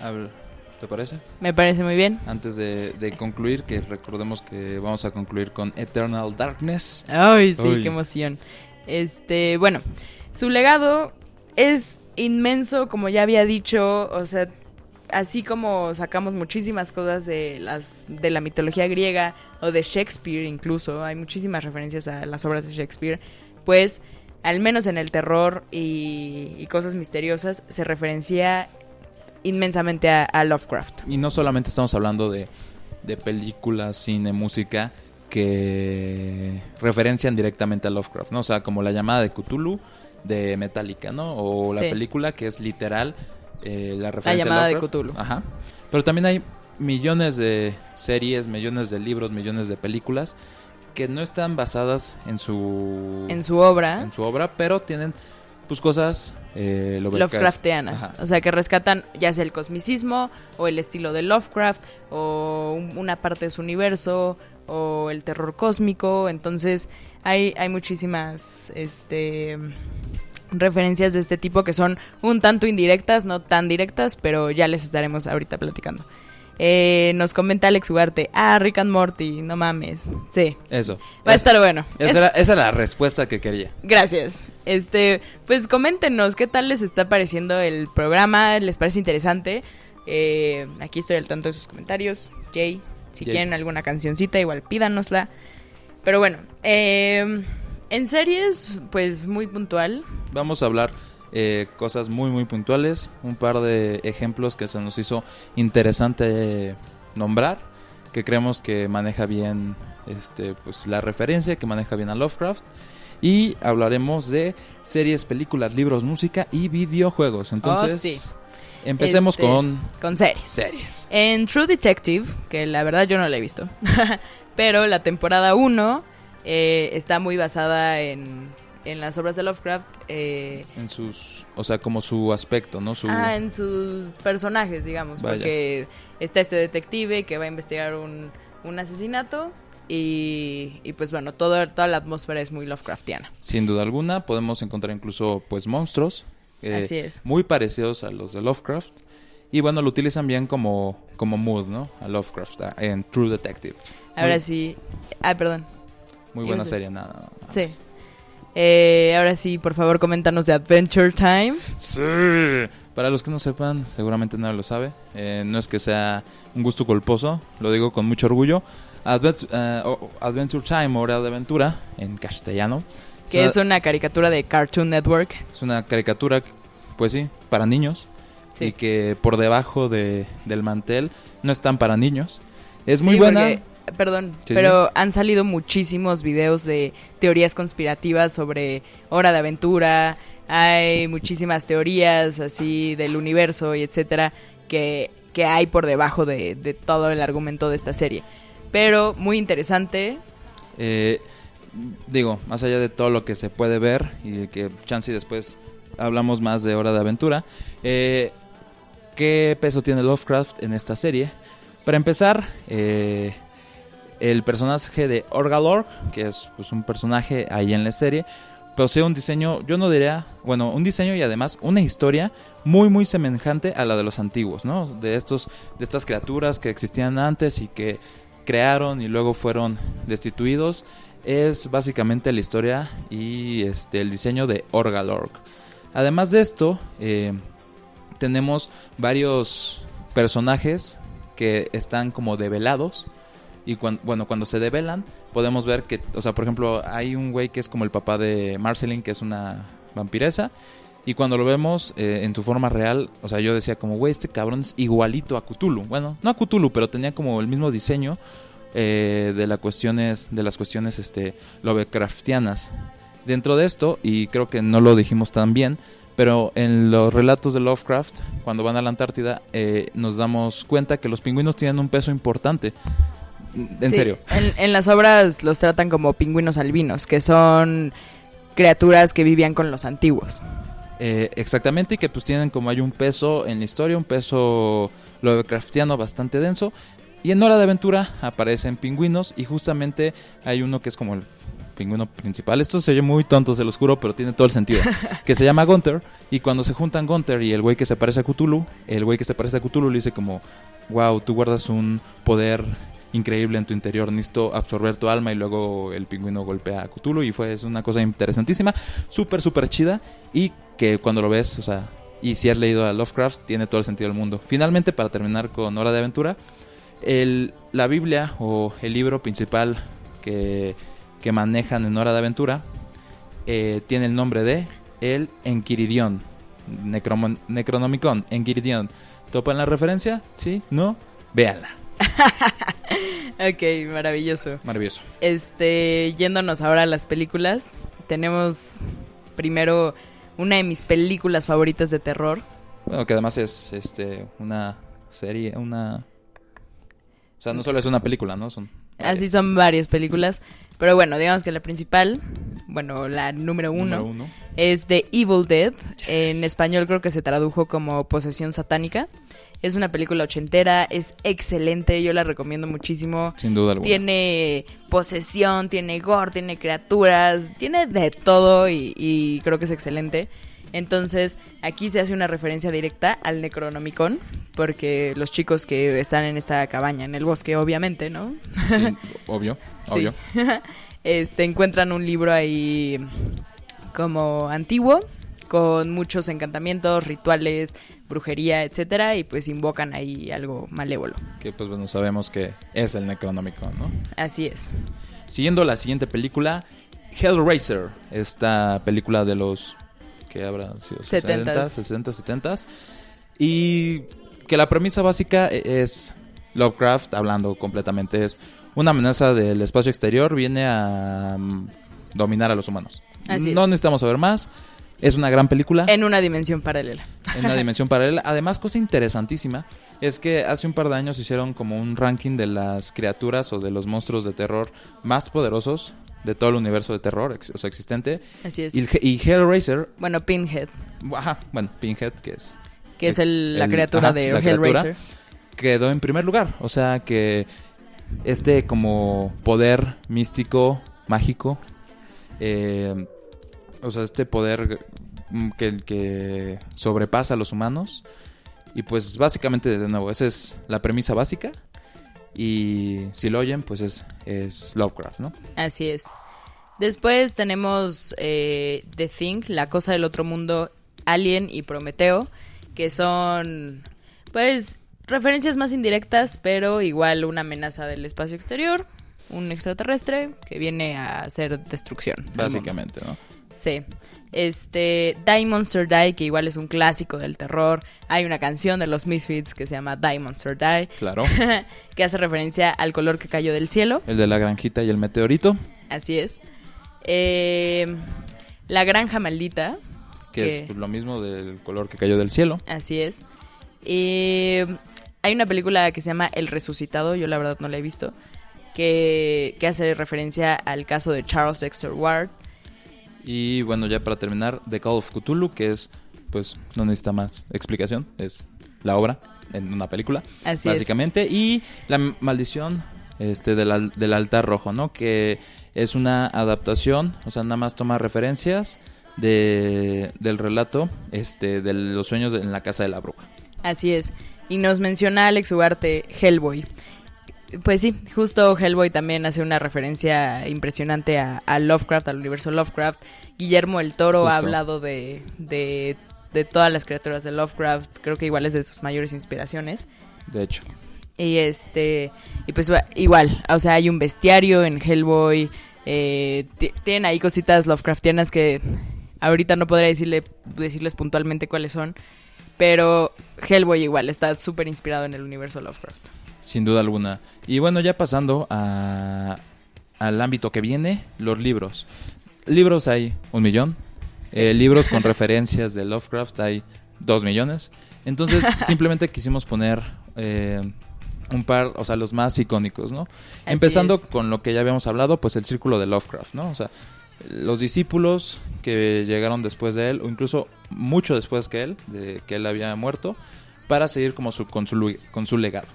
A ver, ¿te parece? Me parece muy bien. Antes de concluir, que recordemos que vamos a concluir con Eternal Darkness. Ay, sí, qué emoción. Bueno, su legado es inmenso, como ya había dicho, o sea, así como sacamos muchísimas cosas de la mitología griega o de Shakespeare incluso, hay muchísimas referencias a las obras de Shakespeare, pues al menos en el terror y cosas misteriosas se referencia inmensamente a Lovecraft. Y no solamente estamos hablando de películas, cine, música que referencian directamente a Lovecraft, ¿no? O sea, como La llamada de Cthulhu de Metallica, ¿no? O la película que es literal la referencia La llamada a Lovecraft. de Cthulhu. Ajá. Pero también hay millones de series, millones de libros, millones de películas que no están basadas en su obra, pero tienen pues cosas Lovecraftianas. Ajá. O sea, que rescatan ya sea el cosmicismo o el estilo de Lovecraft o una parte de su universo o el terror cósmico. Entonces hay muchísimas referencias de este tipo que son un tanto indirectas, no tan directas, pero ya les estaremos ahorita platicando. Nos comenta Alex Ugarte, Rick and Morty, no mames. Sí. Eso. Va a estar bueno. Esa era la respuesta que quería. Gracias. Pues coméntenos qué tal les está pareciendo el programa, les parece interesante. Aquí estoy al tanto de sus comentarios. Si quieren alguna cancioncita, igual pídanosla. Pero bueno, en series, pues muy puntual. Vamos a hablar cosas muy muy puntuales, un par de ejemplos que se nos hizo interesante nombrar, que creemos que maneja bien pues la referencia, que maneja bien a Lovecraft, y hablaremos de series, películas, libros, música y videojuegos. Entonces, sí. Empecemos con series. En True Detective, que la verdad yo no la he visto, pero la temporada 1 está muy basada en las obras de Lovecraft. En sus, o sea, como su aspecto, ¿no? En sus personajes, digamos. Vaya. Porque está este detective que va a investigar un asesinato y pues bueno, toda la atmósfera es muy Lovecraftiana. Sin duda alguna, podemos encontrar incluso pues monstruos. Así es. Muy parecidos a los de Lovecraft. Y bueno, lo utilizan bien como mood, ¿no? A Lovecraft, en True Detective. Ahora sí. Perdón. Muy buena serie, nada. Sí. Ahora sí, por favor, coméntanos de Adventure Time. Sí. Para los que no sepan, seguramente nadie lo sabe. No es que sea un gusto culposo, lo digo con mucho orgullo. Adventure Time, Hora de Aventura, en castellano. Que es una caricatura de Cartoon Network. Es una caricatura, pues sí, para niños. Sí. Y que por debajo del mantel no están para niños. Es muy buena. Porque, perdón, sí, pero han salido muchísimos videos de teorías conspirativas sobre Hora de Aventura. Hay muchísimas teorías así del universo y etcétera que hay por debajo de todo el argumento de esta serie. Pero muy interesante. Digo, más allá de todo lo que se puede ver y que chance después hablamos más de Hora de Aventura, ¿qué peso tiene Lovecraft en esta serie? Para empezar, el personaje de Orgalorg, que es pues un personaje ahí en la serie, posee un diseño, yo no diría, bueno, un diseño y además una historia muy muy semejante a la de los antiguos, ¿no? De estas criaturas que existían antes y que crearon y luego fueron destituidos. Es básicamente la historia y el diseño de Orgalorg. Además de esto, tenemos varios personajes que están como develados. Y cuando se develan, podemos ver que, o sea, por ejemplo, hay un güey que es como el papá de Marceline, que es una vampiresa. Y cuando lo vemos en su forma real, o sea, yo decía como, güey, este cabrón es igualito a Cthulhu. Bueno, no a Cthulhu, pero tenía como el mismo diseño de las cuestiones Lovecraftianas. Dentro de esto, y creo que no lo dijimos tan bien, pero en los relatos de Lovecraft, cuando van a la Antártida, nos damos cuenta que los pingüinos tienen un peso importante. En serio. En las obras los tratan como pingüinos albinos, que son criaturas que vivían con los antiguos. Exactamente, y que pues tienen como hay un peso en la historia, un peso Lovecraftiano bastante denso. Y en Hora de Aventura aparecen pingüinos y justamente hay uno que es como el pingüino principal. Esto se oye muy tonto, se los juro, pero tiene todo el sentido. Que se llama Gunther, y cuando se juntan Gunther y el güey que se parece a Cthulhu, el güey que se parece a Cthulhu le dice como, wow, tú guardas un poder increíble en tu interior, necesito absorber tu alma, y luego el pingüino golpea a Cthulhu y es una cosa interesantísima, súper súper chida, y que cuando lo ves, o sea, y si has leído a Lovecraft, tiene todo el sentido del mundo. Finalmente, para terminar con Hora de Aventura, la Biblia o el libro principal que manejan en Hora de Aventura tiene el nombre de el Enquiridión, Necronomicon, Enquiridión. ¿Topan la referencia? ¿Sí? ¿No? Véanla. Ok, maravilloso. Maravilloso. Yéndonos ahora a las películas, tenemos primero una de mis películas favoritas de terror. Bueno, que además es una serie, o sea, no solo es una película, ¿no? Así son varias películas. Pero bueno, digamos que la principal, bueno, la número uno es The Evil Dead. Yes. En español creo que se tradujo como Posesión Satánica. Es una película ochentera, es excelente, yo la recomiendo muchísimo. Sin duda alguna. Tiene posesión, tiene gore, tiene criaturas, tiene de todo y creo que es excelente. Entonces, aquí se hace una referencia directa al Necronomicon, porque los chicos que están en esta cabaña en el bosque, obviamente, ¿no? Sí, obvio. Encuentran un libro ahí como antiguo, con muchos encantamientos, rituales, brujería, etcétera, y pues invocan ahí algo malévolo. Que pues bueno, sabemos que es el Necronomicon, ¿no? Así es. Siguiendo la siguiente película, Hellraiser, esta película de los que habrá sido 60, 70, y que la premisa básica es Lovecraft hablando completamente, es una amenaza del espacio exterior, viene a dominar a los humanos. Así no es. necesitamos saber más. Es una gran película. En una dimensión paralela. En una dimensión paralela. Además, cosa interesantísima es que hace un par de años hicieron como un ranking de las criaturas o de los monstruos de terror más poderosos de todo el universo de terror existente. Así es. Y Hellraiser... Bueno, Pinhead. Ajá, bueno, Pinhead, que es... Que es la criatura de la Hellraiser. Criatura, quedó en primer lugar. O sea que como poder místico, mágico... o sea, este poder que sobrepasa a los humanos. Y pues básicamente, de nuevo, esa es la premisa básica. Y si lo oyen, pues es Lovecraft, ¿no? Así es. Después tenemos The Thing, La Cosa del Otro Mundo, Alien y Prometeo, que son, pues, referencias más indirectas, pero igual una amenaza del espacio exterior, un extraterrestre que viene a hacer destrucción. Básicamente, ¿no? Sí. Die Monster Die, que igual es un clásico del terror. Hay una canción de los Misfits que se llama Die Monster Die. Claro. Que hace referencia al color que cayó del cielo. El de la granjita y el meteorito. Así es. La Granja Maldita. Que es lo mismo del color que cayó del cielo. Así es. Hay una película que se llama El Resucitado, yo la verdad no la he visto, que hace referencia al caso de Charles Dexter Ward. Y bueno, ya para terminar, The Call of Cthulhu, que es, pues, no necesita más explicación, es la obra en una película, así básicamente. Es. Y La Maldición del Altar Rojo, ¿no? Que es una adaptación, o sea, nada más toma referencias del relato de los sueños en la casa de la bruja. Así es. Y nos menciona Alex Ugarte Hellboy. Pues sí, justo Hellboy también hace una referencia impresionante a Lovecraft, al universo Lovecraft. Guillermo el Toro Justo. ha hablado de todas las criaturas de Lovecraft. Creo que igual es de sus mayores inspiraciones. De hecho. Y pues igual, o sea, hay un bestiario en Hellboy. Tienen ahí cositas Lovecraftianas que ahorita no podría decirles puntualmente cuáles son. Pero Hellboy igual está súper inspirado en el universo Lovecraft. Sin duda alguna. Y bueno, ya pasando al ámbito que viene, los libros. Libros hay 1 millón. Sí. Libros con referencias de Lovecraft hay 2 millones. Entonces simplemente quisimos poner un par, o sea, los más icónicos, ¿no? Así Empezando es. con lo que ya habíamos hablado, pues el círculo de Lovecraft, ¿no? O sea, los discípulos que llegaron después de él, o incluso mucho después que él, de que él había muerto, para seguir como con su legado.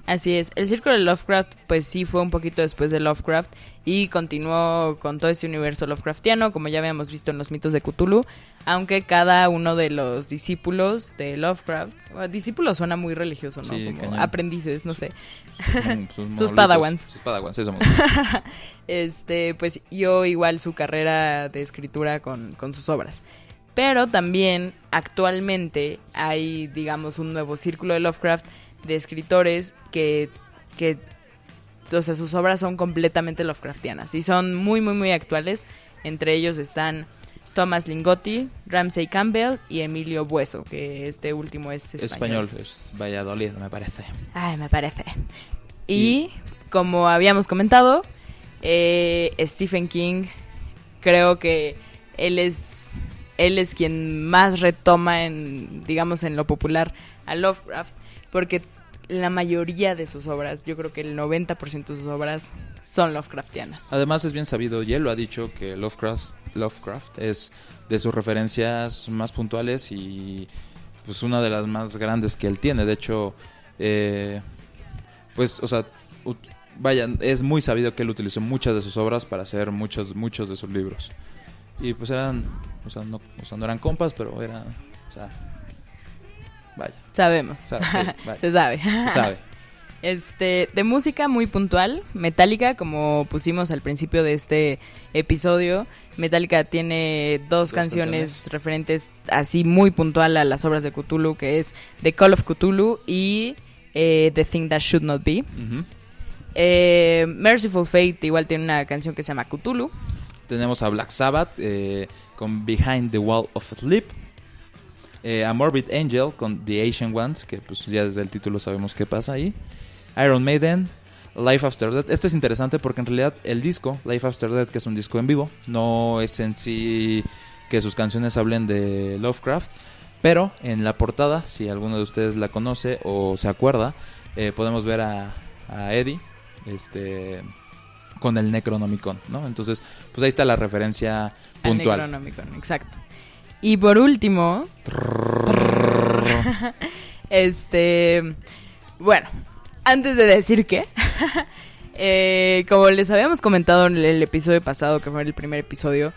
Así es, el círculo de Lovecraft pues sí fue un poquito después de Lovecraft y continuó con todo este universo Lovecraftiano, como ya habíamos visto en los mitos de Cthulhu, aunque cada uno de los discípulos de Lovecraft, discípulos suena muy religioso, ¿no? Sí, como cañón. aprendices, no sé. Sus padawans. Sus padawans, eso. Pues yo igual su carrera de escritura con sus obras. Pero también actualmente hay, digamos, un nuevo círculo de Lovecraft de escritores que o sea, sus obras son completamente Lovecraftianas y son muy, muy, muy actuales. Entre ellos están Thomas Lingotti, Ramsey Campbell y Emilio Bueso, que este último es español. Es Valladolid, me parece. Ay, me parece. Y como habíamos comentado, Stephen King, creo que él es quien más retoma digamos, en lo popular a Lovecraft, porque la mayoría de sus obras, yo creo que el 90% de sus obras son Lovecraftianas. Además es bien sabido, y él lo ha dicho, que Lovecraft es de sus referencias más puntuales y pues una de las más grandes que él tiene. De hecho, pues, o sea, vaya, es muy sabido que él utilizó muchas de sus obras para hacer muchos de sus libros. Y pues eran, no eran compas, pero eran, o sea, Vaya. Sabemos. Sí, vaya. Se sabe. Se sabe. De música muy puntual, Metallica, como pusimos al principio de este episodio, Metallica tiene dos canciones referentes así muy puntual a las obras de Cthulhu, que es The Call of Cthulhu y The Thing That Should Not Be. Uh-huh. Merciful Fate igual tiene una canción que se llama Cthulhu. Tenemos a Black Sabbath con Behind the Wall of Sleep. A Morbid Angel con The Ancient Ones, que pues ya desde el título sabemos qué pasa ahí. Iron Maiden, Life After Death. Este es interesante porque en realidad el disco, Life After Death, que es un disco en vivo, no es en sí que sus canciones hablen de Lovecraft, pero en la portada, si alguno de ustedes la conoce o se acuerda, podemos ver a Eddie con el Necronomicon, ¿no? Entonces, pues ahí está la referencia puntual. Al Necronomicon, exacto. Y por último, bueno, antes de decir que, como les habíamos comentado en el episodio pasado, que fue el primer episodio,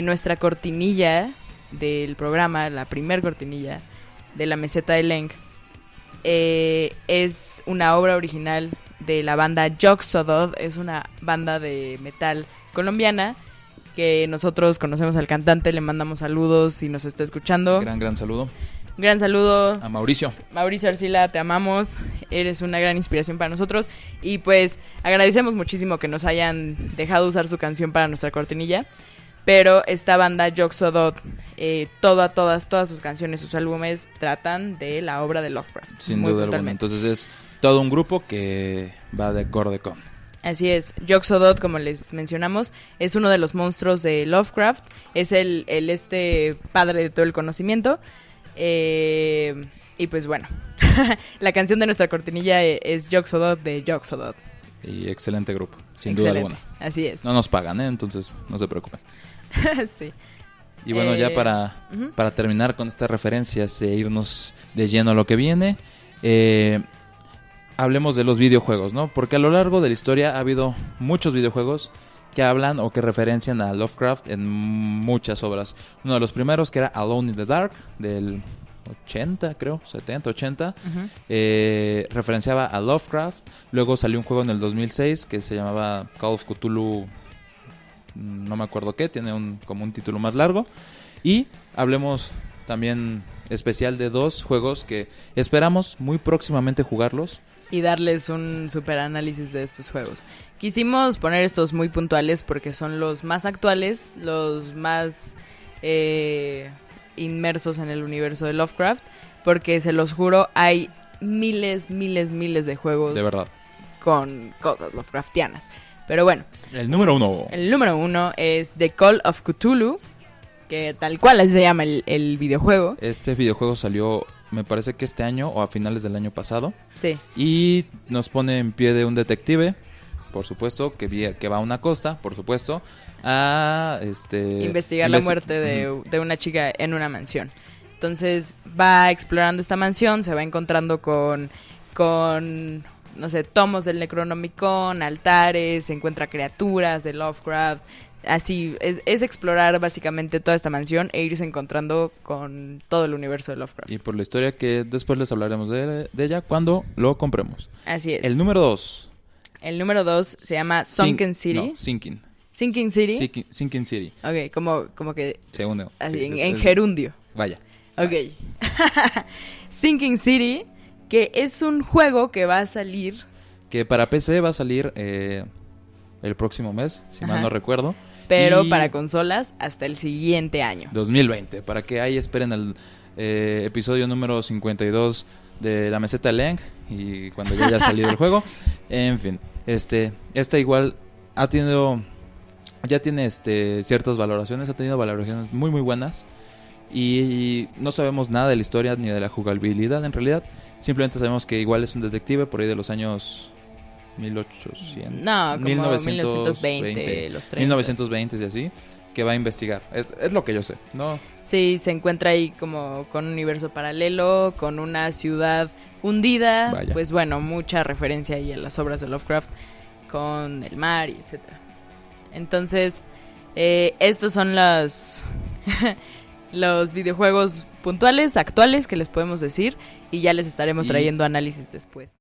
nuestra cortinilla del programa, la primer cortinilla de la meseta de Leng, es una obra original de la banda Yog-Sothoth. Es una banda de metal colombiana que nosotros conocemos al cantante, le mandamos saludos si nos está escuchando. Gran saludo. Gran saludo a Mauricio. Mauricio Arcila, te amamos, eres una gran inspiración para nosotros y pues agradecemos muchísimo que nos hayan dejado usar su canción para nuestra cortinilla. Pero esta banda Yog-Sothoth, todas sus canciones, sus álbumes tratan de la obra de Lovecraft. Sin duda alguna. Entonces es todo un grupo que va de acorde con. Así es, Yog-Sothoth, como les mencionamos, es uno de los monstruos de Lovecraft, es el padre de todo el conocimiento. Y pues bueno, la canción de nuestra cortinilla es Yog-Sothoth de Yog-Sothoth. Y excelente grupo, sin duda alguna. Así es. No nos pagan, entonces no se preocupen. Sí. Y bueno, ya para terminar con estas referencias e irnos de lleno a lo que viene, hablemos de los videojuegos, ¿no? Porque a lo largo de la historia ha habido muchos videojuegos que hablan o que referencian a Lovecraft en muchas obras. Uno de los primeros, que era Alone in the Dark, del 80, creo, 70, 80, referenciaba a Lovecraft. Luego salió un juego en el 2006 que se llamaba Call of Cthulhu, no me acuerdo qué, tiene como un título más largo. Y hablemos también especial de dos juegos que esperamos muy próximamente jugarlos y darles un super análisis de estos juegos. Quisimos poner estos muy puntuales porque son los más actuales, los más inmersos en el universo de Lovecraft, porque se los juro, hay miles de juegos de verdad con cosas Lovecraftianas. Pero bueno, el número uno es The Call of Cthulhu, que tal cual así se llama el videojuego. Este videojuego salió, me parece que este año o a finales del año pasado. Sí. Y nos pone en pie de un detective, por supuesto, que va a una costa, por supuesto, a investigar la muerte de una chica en una mansión. Entonces va explorando esta mansión, se va encontrando con no sé, tomos del Necronomicon, altares, se encuentra criaturas de Lovecraft. Así, es explorar básicamente toda esta mansión e irse encontrando con todo el universo de Lovecraft. Y por la historia que después les hablaremos de ella cuando lo compremos. Así es. El número 2. El número 2 se llama Sunken City. No, Sinking. Sinking City. Sinking City. Ok, como que... Se une. Así, sí, en gerundio. Vaya. Ok. Sinking City, que es un juego que va a salir... Que para PC va a salir el próximo mes, si mal no recuerdo. Pero para consolas hasta el siguiente año. 2020, para que ahí esperen el episodio número 52 de la meseta de Leng y cuando ya haya salido el juego. En fin, esta igual ha tenido, ya tiene ciertas valoraciones, ha tenido valoraciones muy buenas y no sabemos nada de la historia ni de la jugabilidad en realidad. Simplemente sabemos que igual es un detective por ahí de los años 1800. No, como 1920, los 30. 1920 y así, que va a investigar. Es lo que yo sé, ¿no? Sí, se encuentra ahí como con un universo paralelo, con una ciudad hundida. Vaya. Pues bueno, mucha referencia ahí a las obras de Lovecraft, con el mar y etcétera. Entonces, estos son los videojuegos puntuales, actuales, que les podemos decir, y ya les estaremos Y- trayendo análisis después.